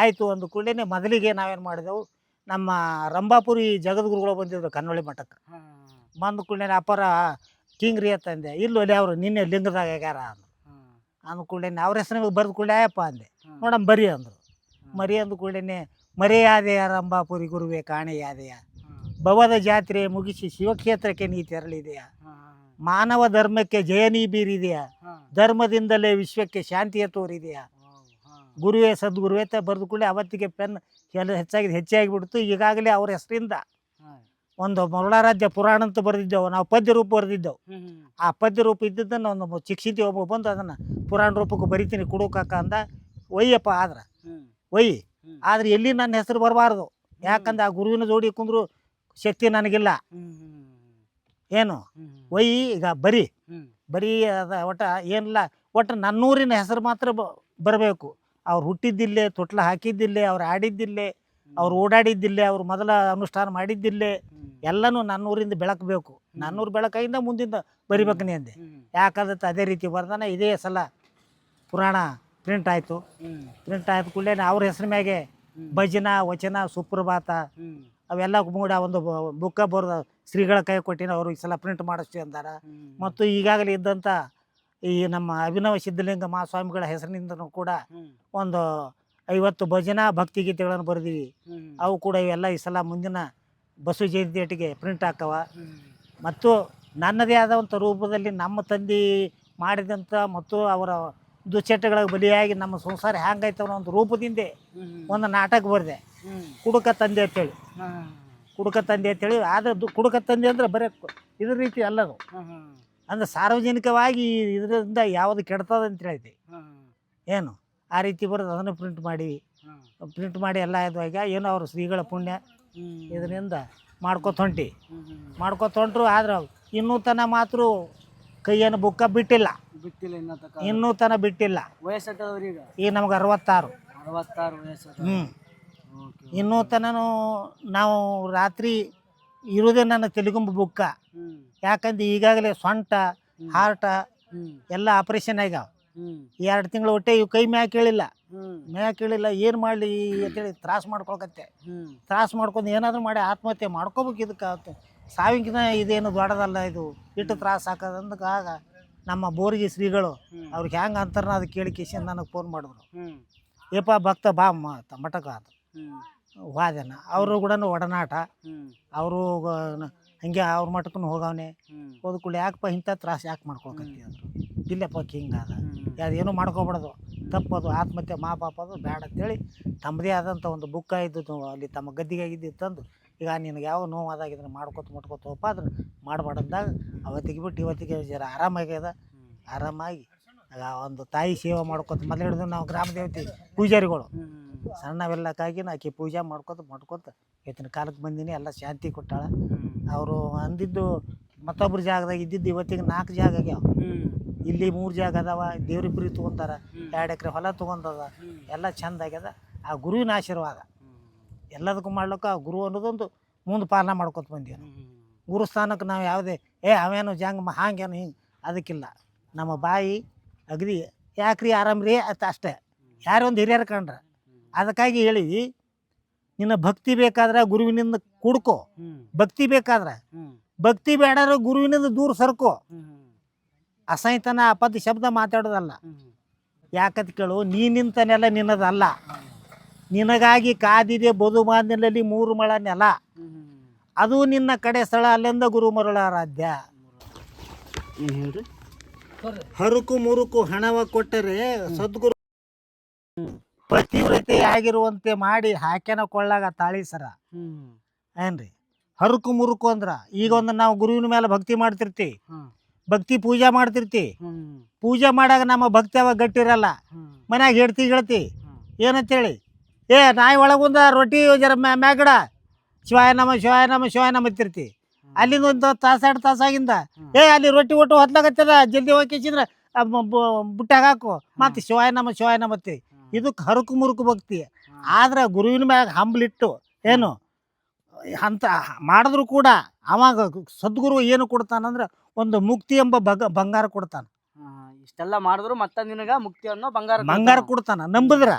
ಆಯಿತು ಒಂದು ಕೂಡಲೇ ಮೊದಲಿಗೆ ನಾವೇನು ಮಾಡಿದೆವು, ನಮ್ಮ ರಂಭಾಪುರಿ ಜಗದ್ಗುರುಗಳು ಬಂದಿದ್ರು ಕನ್ನೊಳ್ಳಿ ಮಠಕ್ಕೆ. ಬಂದ ಕೂಡಲೇ ಅಪ್ಪರ ಕಿಂಗ್ರಿ ಅಂತಂದೆ. ಇಲ್ಲೊಲೆ ಅವರು ನಿನ್ನೆ ಲಿಂಗದಾಗ ಆಗ್ಯಾರ ಅಂದ ಕೂಡಲೇ ಅವ್ರ ಹೆಸರು ಬರೆದು ಕೂಡಲೇ ಅಯ್ಯಪ್ಪ ಅಂದೆ. ನೋಡಮ್ಮ ಬರಿ ಅಂದರು. ಮರಿ ಅಂದ ಕೂಡಲೇ ಮರೆಯಾದೆಯ ರಂಭಾಪುರಿ ಗುರುವೆ ಕಾಣೆಯಾದೆಯ, ಭವದ ಜಾತ್ರೆ ಮುಗಿಸಿ ಶಿವಕ್ಷೇತ್ರಕ್ಕೆ ನೀ ತೆರಳಿದೆಯಾ, ಮಾನವ ಧರ್ಮಕ್ಕೆ ಜಯ ನೀ ಬೀರಿದೆಯಾ, ಧರ್ಮದಿಂದಲೇ ವಿಶ್ವಕ್ಕೆ ಶಾಂತಿಯ ತೋರಿದೆಯಾ, ಗುರುವೇ ಸದ್ಗುರುವೇ ಅಂತ ಬರೆದು ಕೂಡಲೇ ಅವತ್ತಿಗೆ ಪೆನ್ ಎಲ್ಲ ಹೆಚ್ಚಾಗಿ ಬಿಡ್ತು. ಈಗಾಗಲೇ ಅವ್ರ ಹೆಸರಿಂದ ಒಂದು ಮರುಳಾರಾಧ್ಯ ಪುರಾಣ ಅಂತ ಬರೆದಿದ್ದೆವು ನಾವು, ಪದ್ಯ ರೂಪ ಬರೆದಿದ್ದೆವು. ಆ ಪದ್ಯ ರೂಪ ಇದ್ದದ್ದನ್ನು ಒಂದು ಶಿಕ್ಷಿತಿ ಒಬ್ಬ ಬಂದು ಅದನ್ನು ಪುರಾಣ ರೂಪಕ್ಕೆ ಬರಿತೀನಿ ಕೊಡೋಕಾಕ ಅಂದ. ಒಯ್ಯಪ್ಪ ಆದ್ರೆ ಒಯ್ಯಿ, ಆದ್ರೆ ಎಲ್ಲಿ ನನ್ನ ಹೆಸರು ಬರಬಾರ್ದು, ಯಾಕಂದ್ರೆ ಆ ಗುರುವಿನ ಜೋಡಿ ಕುಂದ್ರು ಶಕ್ತಿ ನನಗಿಲ್ಲ. ಏನು ಒಯ್ಯಿ ಈಗ ಬರೀ ಅದ ಒಟ್ಟ ಏನಿಲ್ಲ, ಒಟ್ಟು ನನ್ನೂರಿನ ಹೆಸರು ಮಾತ್ರ ಬರಬೇಕು. ಅವ್ರು ಹುಟ್ಟಿದ್ದಿಲ್ಲೇ, ತೊಟ್ಲ ಹಾಕಿದ್ದಿಲ್ಲೇ, ಅವ್ರು ಆಡಿದ್ದಿಲ್ಲೇ, ಅವ್ರು ಓಡಾಡಿದ್ದಿಲ್ಲೇ, ಅವ್ರು ಮೊದಲ ಅನುಷ್ಠಾನ ಮಾಡಿದ್ದಿಲ್ಲೇ, ಎಲ್ಲನೂ ನನ್ನೂರಿಂದ ಬೆಳಕಬೇಕು. ನನ್ನೂರು ಬೆಳಕಿಂದ ಮುಂದಿಂದ ಬರಿಬೇಕನಿ ಅಂದೆ. ಯಾಕಂದ್ರೆ ಅದೇ ರೀತಿ ಬರ್ದಾನ. ಇದೇ ಸಲ ಪುರಾಣ ಪ್ರಿಂಟ್ ಆಯಿತು. ಪ್ರಿಂಟ್ ಆಯ್ತು ಕೂಡಲೇ ಅವ್ರ ಹೆಸರು ಮ್ಯಾಗೆ ಭಜನ ವಚನ ಸುಪ್ರಭಾತ ಅವೆಲ್ಲ ಕೂಡ ಒಂದು ಬುಕ್ಕ ಬರೆದ ಶ್ರೀಗಳ ಕೈ ಕೊಟ್ಟಿನ ಅವರು ಈ ಸಲ ಪ್ರಿಂಟ್ ಮಾಡಿಸ್ತೀವಿ ಅಂದಾರ. ಮತ್ತು ಈಗಾಗಲೇ ಇದ್ದಂಥ ಈ ನಮ್ಮ ಅಭಿನವ ಸಿದ್ಧಲಿಂಗ ಮಹಾಸ್ವಾಮಿಗಳ ಹೆಸರಿನಿಂದನೂ ಕೂಡ ಒಂದು 50 ಭಜನಾ ಭಕ್ತಿಗೀತೆಗಳನ್ನು ಬರೆದೀವಿ. ಅವು ಕೂಡ ಇವೆಲ್ಲ ಈ ಸಲ ಮುಂದಿನ ಬಸವ ಜಯಂತಿಯೊಟ್ಟಿಗೆ ಪ್ರಿಂಟ್ ಹಾಕವ. ಮತ್ತು ನನ್ನದೇ ಆದಂಥ ರೂಪದಲ್ಲಿ ನಮ್ಮ ತಂದೆ ಮಾಡಿದಂಥ ಮತ್ತು ಅವರ ದುಶ್ಚಟಗಳಿಗೆ ಬಲಿಯಾಗಿ ನಮ್ಮ ಸಂಸಾರ ಹ್ಯಾಂಗಾಯ್ತವ ಒಂದು ರೂಪದಿಂದ ಒಂದು ನಾಟಕ ಬರೆದೆ, ಕುಡುಕ ತಂದೆ ಅಂತೇಳಿ. ಕುಡುಕ ತಂದೆ ಅಂತೇಳಿ. ಆದರೆ ಕುಡುಕ ತಂದೆ ಅಂದರೆ ಬರೀ ಇದ್ರ ರೀತಿ ಅಲ್ಲದು, ಅಂದರೆ ಸಾರ್ವಜನಿಕವಾಗಿ ಇದರಿಂದ ಯಾವುದು ಕೆಡ್ತದ ಅಂತ ಹೇಳ್ತಿ ಏನು ಆ ರೀತಿ ಬರೋದು. ಅದನ್ನು ಪ್ರಿಂಟ್ ಮಾಡಿ ಎಲ್ಲ ಇದ್ವಾಗ ಏನೋ ಅವ್ರ ಶ್ರೀಗಳ ಪುಣ್ಯ ಇದರಿಂದ ಮಾಡ್ಕೊತ ಹೊಂಟ್ರು. ಆದ್ರೆ ಇನ್ನೂ ತನ ಮಾತ್ರ ಕೈಯನ್ನು ಬುಕ್ಕ ಬಿಟ್ಟಿಲ್ಲ, ಇನ್ನೂ ತನ ಬಿಟ್ಟಿಲ್ಲ. ವಯಸ್ಸಟ್ಟವ್ರೀಗ ಈಗ ನಮ್ಗೆ 66 ವಯಸ್ಸು. ಇನ್ನೂ ತನೂ ನಾವು ರಾತ್ರಿ ಇರೋದೇ ನನ್ನ ತೆಲುಗುಂಬ ಬುಕ್ಕ. ಯಾಕಂದ್ರೆ ಈಗಾಗಲೇ ಸೊಂಟ ಹಾರ್ಟ ಎಲ್ಲ ಆಪ್ರೇಷನ್ ಆಗ್ಯಾವ. 2 ತಿಂಗಳು ಒಟ್ಟೆ ಇವು ಕೈ ಮ್ಯಾಕ್ ಕೇಳಿಲ್ಲ. ಏನು ಮಾಡಲಿ ಅಂತೇಳಿ ತ್ರಾಸ ಮಾಡ್ಕೊಳಕತ್ತೆ. ತ್ರಾಸ ಮಾಡ್ಕೊಂಡು ಏನಾದರೂ ಮಾಡಿ ಆತ್ಮಹತ್ಯೆ ಮಾಡ್ಕೋಬೇಕು. ಇದಕ್ಕೆ ಸಾವಿನ ಇದೇನು ದೊಡ್ಡದಲ್ಲ, ಇದು ಇಟ್ಟು ತ್ರಾಸ ಹಾಕೋದಂದಕ್ಕೆ. ಆಗ ನಮ್ಮ ಬೋರ್ಗಿ ಶ್ರೀಗಳು ಅವ್ರಿಗೆ ಹೆಂಗೆ ಅಂತಾರ ಅದು ಕೇಳಿ ಕಿಶನ್ ನನಗೆ ಫೋನ್ ಮಾಡಿದ್ರು. ಏಪ ಭಕ್ತ ಬಾ ಮಠಕ್ಕೆ ಅದು ಹೋದೆನ. ಅವರು ಕೂಡ ಒಡನಾಟ. ಅವರು ಹಂಗೆ ಅವ್ರ ಮಠಕ್ಕೂ ಹೋಗವನೆ. ಹೋದ ಕೂಡ ಯಾಕಪ್ಪ ಇಂಥ ತ್ರಾಸ ಯಾಕೆ ಮಾಡ್ಕೊಳಕತ್ತಿ ಅಂದರು. ಇಲ್ಲಪ್ಪ ಹಿಂಗಾದ ಅದೇನು ಮಾಡ್ಕೊಬಾರ್ದು, ತಪ್ಪದು, ಆತ್ಮಹತ್ಯೆ ಮಾಪಾಪ ಅದು ಬೇಡ ಅಂತೇಳಿ ತಮ್ಮದೇ ಆದಂಥ ಒಂದು ಬುಕ್ಕ ಇದ್ದು ಅಲ್ಲಿ ತಮ್ಮ ಗದ್ದಿಗಾಗಿದ್ದು ತಂದು, ಈಗ ನಿನಗೆ ಯಾವ ನೋವು ಅದಾಗಿದ್ರೆ ಮುಟ್ಕೋತ ಹೋಗಪ್ಪ ಅದ್ರ ಮಾಡಬಾರ್ದಂದಾಗ ಅವತ್ತಿಗೆ ಬಿಟ್ಟು ಇವತ್ತಿಗೆ ಜರ ಆರಾಮಾಗಿ ಆಗ ಒಂದು ತಾಯಿ ಸೇವೆ ಮಾಡ್ಕೊತ ಮೊದಲು ಹಿಡಿದು ನಾವು ಗ್ರಾಮ ದೇವತೆ ಪೂಜಾರಿಗಳು ಸಣ್ಣವೆಲ್ಲಕ್ಕಾಗಿ ಆಕೆ ಪೂಜೆ ಮಾಡ್ಕೊತ ಇವತ್ತಿನ ಕಾಲಕ್ಕೆ ಬಂದೀನಿ. ಎಲ್ಲ ಶಾಂತಿ ಕೊಟ್ಟಾಳ. ಅವರು ಅಂದಿದ್ದು ಮತ್ತೊಬ್ಬರ ಜಾಗದಾಗ ಇದ್ದಿದ್ದು ಇವತ್ತಿಗೆ 4 ಜಾಗ ಆಗ್ಯಾವ. ಇಲ್ಲಿ 3 ಜಾಗ ಅದಾವ. ದೇವ್ರಿಬ್ರಿ ತೊಗೊಂತಾರ, 2 ಎಕರೆ ಹೊಲ ತೊಗೊಂಡದ, ಎಲ್ಲ ಚಂದ ಆಗ್ಯದ. ಆ ಗುರುವಿನ ಆಶೀರ್ವಾದ ಎಲ್ಲದಕ್ಕೂ ಮಾಡ್ಲಿಕ್ಕೆ ಆ ಗುರು ಅನ್ನೋದೊಂದು ಮುಂದೆ ಪಾಲನೆ ಮಾಡ್ಕೊತ ಬಂದೀವಿ. ಗುರುಸ್ಥಾನಕ್ಕೆ ನಾವು ಯಾವುದೇ ಅವೇನು ಹಾಂಗೇನು ಹಿಂಗೆ ಅದಕ್ಕಿಲ್ಲ. ನಮ್ಮ ಬಾಯಿ ಅಗದಿ ಯಾಕ್ರಿ ಆರಾಮ್ರಿ ಅಂತ ಅಷ್ಟೇ. ಯಾರೊಂದು ಹಿರಿಯರು ಕಂಡ್ರೆ ಅದಕ್ಕಾಗಿ ಹೇಳಿವಿ, ನಿನ್ನ ಭಕ್ತಿ ಬೇಕಾದ್ರೆ ಗುರುವಿನಿಂದ ಕುಡ್ಕೋ, ಭಕ್ತಿ ಬೇಕಾದ್ರೆ ಭಕ್ತಿ ಬೇಡಾದ್ರೆ ಗುರುವಿನಿಂದ ದೂರ ಸರ್ಕೋ. ಅಸಹಿತನ ಅಪದ ಶಬ್ದ ಮಾತಾಡೋದಲ್ಲ. ಯಾಕಂತ ಕೇಳು, ನೀನಿಂತನೆಲ್ಲ ನಿನ್ನದಲ್ಲ. ನಿನಗಾಗಿ ಕಾದಿದೆ ಬದುಮಾದಿನಲ್ಲಿ 3 ಮಳ ನೆಲ, ಅದು ನಿನ್ನ ಕಡೆ ಸ್ಥಳ, ಅಲ್ಲಿಂದ ಗುರು ಮರುಳಾರಾಧ್ಯ. ಹೇಳ್ರಿ, ಹರುಕು ಮುರುಕು ಹಣವ ಕೊಟ್ಟರೆ ಸದ್ಗುರು ಪತಿವ್ರತೆ ಆಗಿರುವಂತೆ ಮಾಡಿ ಹಾಕ್ಯನ ಕೊಳ್ಳಾಗ ತಾಳೀಸರ. ಏನ್ರಿ ಹರುಕು ಮುರುಕು ಅಂದ್ರ, ಈಗ ಒಂದು ನಾವು ಗುರುವಿನ ಮೇಲೆ ಭಕ್ತಿ ಮಾಡ್ತಿರ್ತೀವಿ, ಭಕ್ತಿ ಪೂಜೆ ಮಾಡ್ತಿರ್ತಿ. ಪೂಜೆ ಮಾಡಾಗ ನಮ್ಮ ಭಕ್ತಿ ಅವಾಗ ಗಟ್ಟಿರಲ್ಲ. ಮನ್ಯಾಗ ಹೇಳ್ತಿ ಏನಂತೇಳಿ, ನಾಯಿ ಒಳಗೊಂದ ರೊಟ್ಟಿ ಜರ ಮ್ಯಾಗಡ ಶಿವಾಯ ನಮ ಅಂತಿರ್ತಿ. ಅಲ್ಲಿಂದ ಒಂದು ತಾಸು ತಾಸಾಗಿಂದ ಅಲ್ಲಿ ರೊಟ್ಟಿ ಒಟ್ಟು ಹೊತ್ಲಾಗತ್ತದ, ಜಲ್ದಿ ಹೋಗಿಸಿದ್ರೆ ಬುಟ್ಟಾಗ ಹಾಕು, ಮತ್ತೆ ಶಿವಾಯ ನಮ ಅಂತೀವಿ. ಇದಕ್ಕೆ ಹರುಕು ಮುರುಕು ಭಕ್ತಿ. ಆದ್ರೆ ಗುರುವಿನ ಮ್ಯಾಗ ಹಂಬ್ಲಿಟ್ಟು ಏನು ಅಂತ ಮಾಡಿದ್ರು ಕೂಡ ಅವಾಗ ಸದ್ಗುರು ಏನು ಕೊಡ್ತಾನಂದ್ರೆ ಒಂದು ಮುಕ್ತಿ ಎಂಬ ಬಂಗಾರ ಕೊಡ್ತಾನ. ಇಷ್ಟೆಲ್ಲ ಮಾಡಿದ್ರು ಮತ್ತೆ ನಿನಗ ಮುಕ್ತಿ ಅನ್ನೋ ಬಂಗಾರ ಕೊಡ್ತಾನ. ನಂಬಿದ್ರ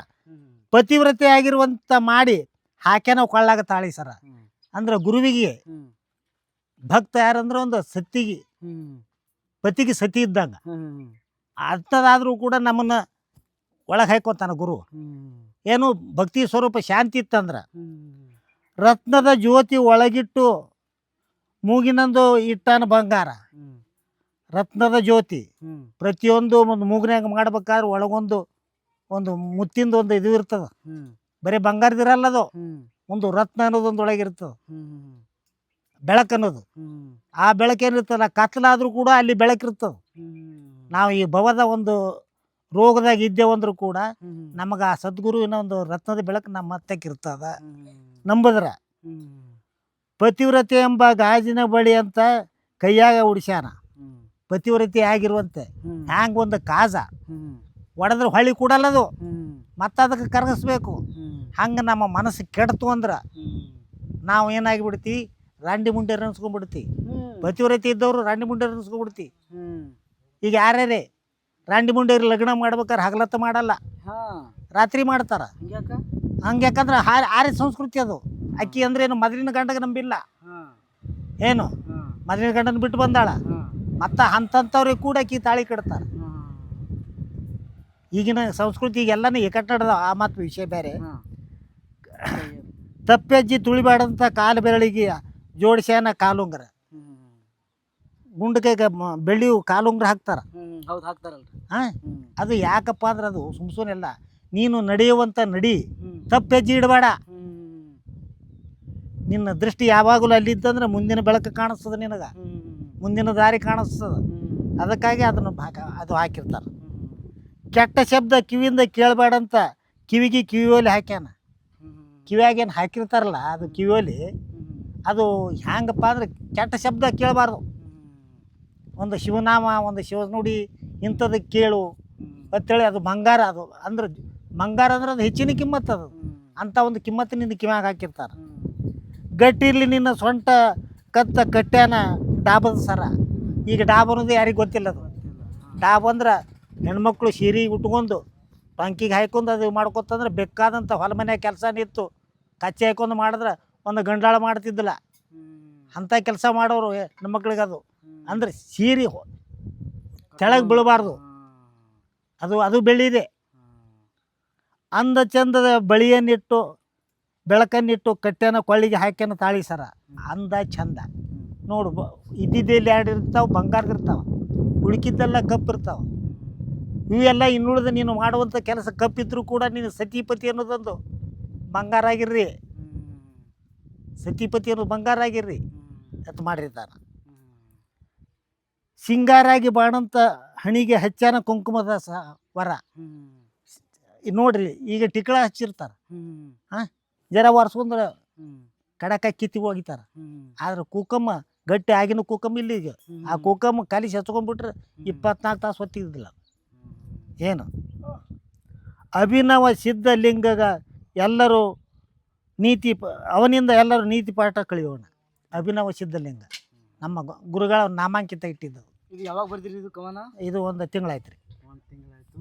ಪತಿವ್ರತೆ ಆಗಿರುವಂತ ಮಾಡಿ ಹಾಕ್ಯಾನ ಕೊಳ್ಳಾಗ ತಾಳಿ ಸರ. ಅಂದ್ರೆ ಗುರುವಿಗೆ ಭಕ್ತ ಯಾರಂದ್ರೆ ಒಂದು ಸತ್ತಿಗೆ ಪತಿಗೆ ಸತಿ ಇದ್ದಂಗ. ಅಂಥದ್ದಾದ್ರೂ ಕೂಡ ನಮ್ಮನ್ನ ಒಳಗೆ ಹಾಕೋತಾನ ಗುರು. ಏನು ಭಕ್ತಿ ಸ್ವರೂಪ ಶಾಂತಿ ಇತ್ತಂದ್ರ ರತ್ನದ ಜ್ಯೋತಿ ಒಳಗಿಟ್ಟು ಮೂಗಿನಂದು ಇಟ್ಟಾನ ಬಂಗಾರ. ರತ್ನದ ಜ್ಯೋತಿ ಪ್ರತಿಯೊಂದು ಒಂದು ಮೂಗಿನಾಗ ಮಾಡ್ಬೇಕಾದ್ರೆ ಒಳಗೊಂದು ಒಂದು ಮುತ್ತಿಂದ ಒಂದು ಇದು ಇರ್ತದ. ಬರೀ ಬಂಗಾರದಿರಲ್ಲ ಅದು, ಒಂದು ರತ್ನ ಅನ್ನೋದು ಒಂದು ಒಳಗಿರ್ತದ, ಬೆಳಕು ಅನ್ನೋದು. ಆ ಬೆಳಕೇನಿರ್ತಲ್ಲ ಕತ್ಲಾದ್ರೂ ಕೂಡ ಅಲ್ಲಿ ಬೆಳಕಿರ್ತದ. ನಾವು ಈ ಭವದ ಒಂದು ರೋಗದಾಗ ಇದ್ದೇವಂದ್ರೂ ಕೂಡ ನಮಗ ಆ ಸದ್ಗುರುವಿನ ಒಂದು ರತ್ನದ ಬೆಳಕು ನಮ್ಮ ಹತ್ತಕ್ಕಿರ್ತದ. ನಂಬುದ್ರ ಪತಿವ್ರತೆ ಎಂಬ ಗಾಜಿನ ಬಳಿ ಅಂತ ಕೈಯಾಗ ಉಡಿಸ್ಯಾನ. ಪತಿವ್ರತೆ ಆಗಿರುವಂತೆ ಹ್ಯಾಂಗ ಒಂದು ಕಾಜ ಒಡೆದ್ರೆ ಹೊಳಿ ಕೂಡಲ್ಲದು, ಮತ್ತೆ ಅದಕ್ಕೆ ಕರಗಿಸ್ಬೇಕು. ಹಂಗೆ ನಮ್ಮ ಮನಸ್ಸು ಕೆಡ್ತು ಅಂದ್ರೆ ನಾವು ಏನಾಗಿಬಿಡ್ತೀವಿ, ರಾಂಡಿ ಮುಂಡೆ ಅನ್ಸ್ಕೊಂಡ್ಬಿಡ್ತೀವಿ. ಪತಿವ್ರತೆ ಇದ್ದವರು ರಾಂಡಿ ಮುಂಡೆ ಅನ್ಸ್ಕೊಂಡ್ಬಿಡ್ತೀವಿ. ಈಗ ಯಾರ್ಯಾರೇ ರಾಂಡಿ ಮುಂಡೇರಿ ಲಗ್ನ ಮಾಡ್ಬೇಕಾರೆ ಹಗಲತ್ತ ಮಾಡಲ್ಲ, ರಾತ್ರಿ ಮಾಡ್ತಾರ. ಹಂಗೆ ಯಾಕಂದ್ರೆ ಆರ್ಯ ಸಂಸ್ಕೃತಿ ಅದು. ಅಕ್ಕಿ ಅಂದ್ರೆ ಏನು ಮೊದಲಿನ ಗಂಡಗೆ ನಂಬಿಲ್ಲ, ಏನು ಮೊದಲಿನ ಗಂಡನ ಬಿಟ್ಟು ಬಂದಾಳ. ಮತ್ತು ಅಂಥವ್ರಿಗೆ ಕೂಡ ಅಕ್ಕಿ ತಾಳಿ ಕಟ್ತಾರ. ಈಗಿನ ಸಂಸ್ಕೃತಿ ಎಲ್ಲನೂ ಏಕಟ್ಟದ. ಆ ಮಾತು ವಿಷಯ ಬೇರೆ. ತಪ್ಪೆಜ್ಜಿ ತುಳಿಬಾರ್ದಂತ ಕಾಲು ಬೆರಳಿಗೆ ಜೋಡಿಸ್ಯಾನ ಕಾಲುಂಗ್ರ. ಗುಂಡಕೈಗೆ ಬೆಳ್ಳಿಯು ಕಾಲುಂಗ್ರ ಹಾಕ್ತಾರ. ಅದು ಯಾಕಪ್ಪ ಅಂದ್ರೆ ಅದು ಸುಮ್ಸುನೆಲ್ಲ ನೀನು ನಡೆಯುವಂಥ ನಡಿ, ತಪ್ಪೆಜ್ಜಿ ಇಡಬೇಡ. ನಿನ್ನ ದೃಷ್ಟಿ ಯಾವಾಗಲೂ ಅಲ್ಲಿದ್ದಂದ್ರೆ ಮುಂದಿನ ಬೆಳಕು ಕಾಣಿಸ್ತದ, ನಿನಗೆ ಮುಂದಿನ ದಾರಿ ಕಾಣಿಸ್ತದ. ಅದಕ್ಕಾಗಿ ಅದನ್ನು ಅದು ಹಾಕಿರ್ತಾರೆ. ಕೆಟ್ಟ ಶಬ್ದ ಕಿವಿಯಿಂದ ಕೇಳಬೇಡಂತ ಕಿವಿಗೆ ಕಿವಿಯೋಲಿ ಹಾಕ್ಯಾನ. ಕಿವಿಯಾಗೇನು ಹಾಕಿರ್ತಾರಲ್ಲ ಅದು ಕಿವಿಯೋಲಿ, ಅದು ಹ್ಯಾಂಗಪ್ಪ ಅಂದ್ರೆ ಕೆಟ್ಟ ಶಬ್ದ ಕೇಳಬಾರ್ದು. ಒಂದು ಶಿವನಾಮ, ಒಂದು ಶಿವನುಡಿ ಇಂಥದ್ದು ಕೇಳು ಅಂತೇಳಿ ಅದು ಬಂಗಾರ. ಅದು ಅಂದ್ರೆ ಬಂಗಾರ ಅಂದ್ರೆ ಅದು ಹೆಚ್ಚಿನ ಕಿಮ್ಮತ್ತು. ಅದು ಅಂಥ ಒಂದು ಕಿಮ್ಮತ್ತು ನಿನ್ನ ಕಿವ್ಯಾಗ ಹಾಕಿರ್ತಾರೆ. ಗಟ್ಟಿರ್ಲಿ ನಿನ್ನ ಸೊಂಟ ಕತ್ತ ಕಟ್ಟ್ಯಾನ ಡಾಬದ ಸರ. ಈಗ ಡಾಬ್ ಅನ್ನೋದು ಯಾರಿಗೆ ಗೊತ್ತಿಲ್ಲ. ಅದು ಡಾಬ್ ಅಂದ್ರೆ ಹೆಣ್ಮಕ್ಳು ಸೀರೆ ಉಟ್ಕೊಂಡು ಟಂಕಿಗೆ ಹಾಯ್ಕೊಂಡು ಅದು ಮಾಡ್ಕೊತಂದ್ರೆ ಬೇಕಾದಂಥ ಹೊಲ ಮನೆ ಕೆಲಸ ನಿಂತು ಕಚ್ಚೆ ಹಾಯ್ಕೊಂಡು ಮಾಡಿದ್ರೆ ಒಂದು ಗಂಡಾಳ ಮಾಡ್ತಿದ್ದಿಲ್ಲ. ಅಂಥ ಕೆಲಸ ಮಾಡೋರು ಹೆಣ್ಮಕ್ಳಿಗೆ ಅದು ಅಂದ್ರೆ ಸೀರೆ ತೆಳಗೆ ಬೀಳಬಾರ್ದು. ಅದು ಬೆಳ್ಳಿದೆ. ಅಂದ ಚಂದದ ಬಳಿಯನ್ನಿಟ್ಟು ಬೆಳಕನ್ನಿಟ್ಟು ಕಟ್ಟೆನ ಕೊಳ್ಳಿಗೆ ಹಾಕ್ಯಾನ ತಾಳಿ ಸರ. ಅಂದ ಚಂದ ನೋಡು. ಇದ್ದಿದ್ದಲ್ಲಿ ಎರಡು ಇರ್ತಾವೆ, ಬಂಗಾರದಿರ್ತಾವೆ, ಉಳುಕಿದ್ದೆಲ್ಲ ಕಪ್ಪಿರ್ತಾವೆ. ಇವೆಲ್ಲ ಇನ್ನುಳಿದ ನೀನು ಮಾಡುವಂಥ ಕೆಲಸ ಕಪ್ಪಿದ್ರು ಕೂಡ ನೀನು ಸತಿಪತಿ ಅನ್ನೋದೊಂದು ಬಂಗಾರ ಆಗಿರ್ರಿ. ಸತಿಪತಿ ಅನ್ನೋದು ಬಂಗಾರ ಆಗಿರ್ರಿ ಅಂತ ಮಾಡಿರ್ತಾನೆ. ಸಿಂಗಾರಾಗಿ ಬಾಣಂತ ಹಣಿಗೆ ಹಚ್ಚಾನ ಕುಂಕುಮದ ವರ. ನೋಡ್ರಿ ಈಗ ಟಿಕಳ ಹಚ್ಚಿರ್ತಾರ, ಜರ ಒರೆಸ್ಕೊಂಡ್ರೆ ಕಡಕ ಕಿತ್ತಿ ಹೋಗಿತಾರ. ಆದ್ರೆ ಕುಕಮ್ಮ ಗಟ್ಟಿ ಆಗಿನ ಕುಕಮ್ಮ ಇಲ್ಲ ಈಗ. ಆ ಕುಕಮ್ಮ ಕಲಿಸಿ ಹಚ್ಕೊಂಡ್ಬಿಟ್ರೆ 24 ತಾಸು ಹೊತ್ತಿದ್ದಿಲ್ಲ. ಏನು ಅಭಿನವ ಸಿದ್ಧಲಿಂಗಗ ಎಲ್ಲರೂ ಅವನಿಂದ ಎಲ್ಲರೂ ನೀತಿ ಪಾಠ ಕಳಿಯೋಣ. ಅಭಿನವ ಸಿದ್ಧಲಿಂಗ ನಮ್ಮ ಗುರುಗಳ ನಾಮಾಂಕಿತ ಇಟ್ಟಿದ್ದವು. ಇದು ಯಾವಾಗ ಬರ್ದಿರಿ ಇದು ಕವನ? ಇದು ಒಂದು ತಿಂಗಳಾಯ್ತು ರೀ. ಒಂದು ತಿಂಗಳಾಯ್ತು.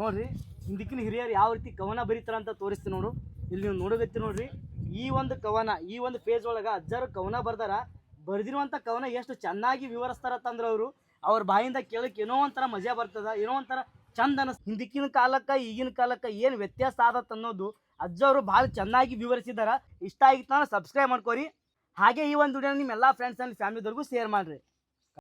ನೋಡ್ರಿ ಹಿಂದಿಕ್ಕಿನ ಹಿರಿಯರು ಯಾವ ರೀತಿ ಕವನ ಬರೀತಾರ ಅಂತ ತೋರಿಸ್ತೀನಿ ನೋಡು. ಇಲ್ಲಿ ನೀವು ನೋಡೋಗತ್ತಿ ನೋಡ್ರಿ, ಈ ಒಂದು ಕವನ, ಈ ಒಂದು ಪೇಜ್ ಒಳಗೆ ಅಜ್ಜರು ಕವನ ಬರ್ದಾರ. ಬರ್ದಿರುವಂಥ ಕವನ ಎಷ್ಟು ಚೆನ್ನಾಗಿ ವಿವರಿಸ್ತಾರತ್ತಂದ್ರೆ ಅವ್ರ ಬಾಯಿಂದ ಕೇಳಕ್ಕೆ ಏನೋ ಒಂಥರ ಮಜಾ ಬರ್ತದ, ಏನೋ ಒಂಥರ ಚಂದ ಅನಿಸ್. ಹಿಂದಿಕ್ಕಿನ ಕಾಲಕ್ಕೆ ಈಗಿನ ಕಾಲಕ್ಕೆ ಏನು ವ್ಯತ್ಯಾಸ ಆದತ್ ಅನ್ನೋದು ಅಜ್ಜವರು ಭಾಳ ಚೆನ್ನಾಗಿ ವಿವರಿಸಿದಾರ. ಇಷ್ಟ ಆಗಿತ್ತು ನಾನು ಸಬ್ಸ್ಕ್ರೈಬ್ ಮಾಡ್ಕೋರಿ. ಹಾಗೆ ಈ ಒಂದು ವಿಡಿಯೋ ನಿಮ್ಮ ಎಲ್ಲ ಫ್ರೆಂಡ್ಸ್ ಆ್ಯಂಡ್ ಫ್ಯಾಮಿಲಿದವ್ರಿಗೂ ಶೇರ್ ಮಾಡಿರಿ.